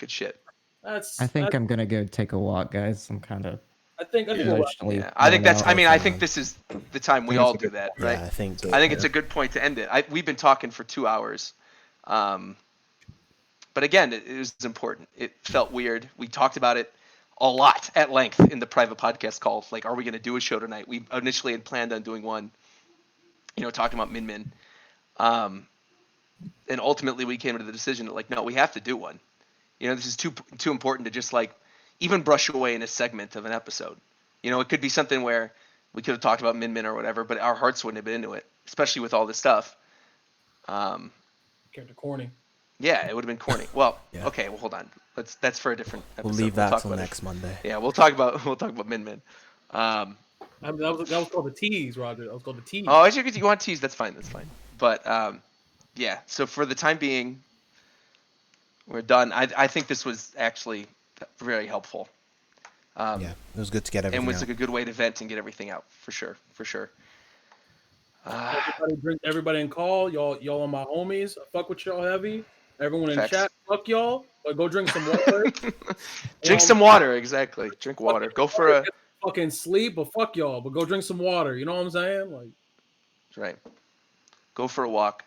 Good shit. That's. I think I'm gonna go take a walk, guys. I'm kind of I think. Yeah. we'll- emotionally. Yeah, I think worn that's. out. I mean, I think this is the time we I think all it's a do good that, point. right? Yeah, I think so. I think it's a good point to end it. We've been talking for 2 hours, but again, it was important. It felt weird. We talked about it a lot at length in the private podcast calls. Like, are we going to do a show tonight? We initially had planned on doing one, talking about Min Min, and ultimately we came to the decision that like, no, we have to do one. This is too important to just like even brush away in a segment of an episode. It could be something where we could have talked about Min Min or whatever, but our hearts wouldn't have been into it, especially with all this stuff. Character corny. Yeah, it would have been corny. Well, Yeah. okay, well hold on. That's for a different episode. We'll leave that talk till about it. next Monday. Yeah, we'll talk about Min Min. That was called the tease, Roger. That was called the tease. Oh, as you want tease, that's fine. But yeah. So for the time being, we're done. I think this was actually very helpful. Yeah, it was good to get everything And was out. like a good way to vent and get everything out for sure. Everybody in call, y'all are my homies. I fuck with y'all heavy. Everyone in Facts. chat, fuck y'all. But go drink some water. Drink some water, exactly. Drink water. Go for a fucking sleep, but fuck y'all. But go drink some water. You know what I'm saying? Like, right. Go for a walk.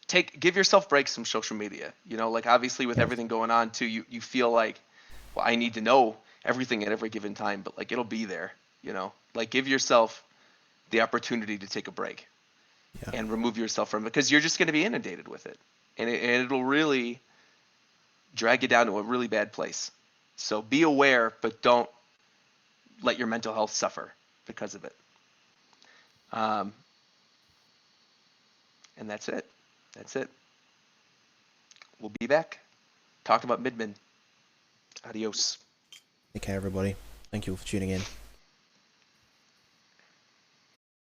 Give yourself breaks from social media. Like obviously with everything going on too, you feel like, well, I need to know everything at every given time, but like it'll be there. Like give yourself the opportunity to take a break and remove yourself from it because you're just going to be inundated with it, and it'll really drag you down to a really bad place. So be aware, but don't let your mental health suffer because of it. And that's it. We'll be back. Talking about Min Min. Adios. Take care, everybody. Thank you for tuning in.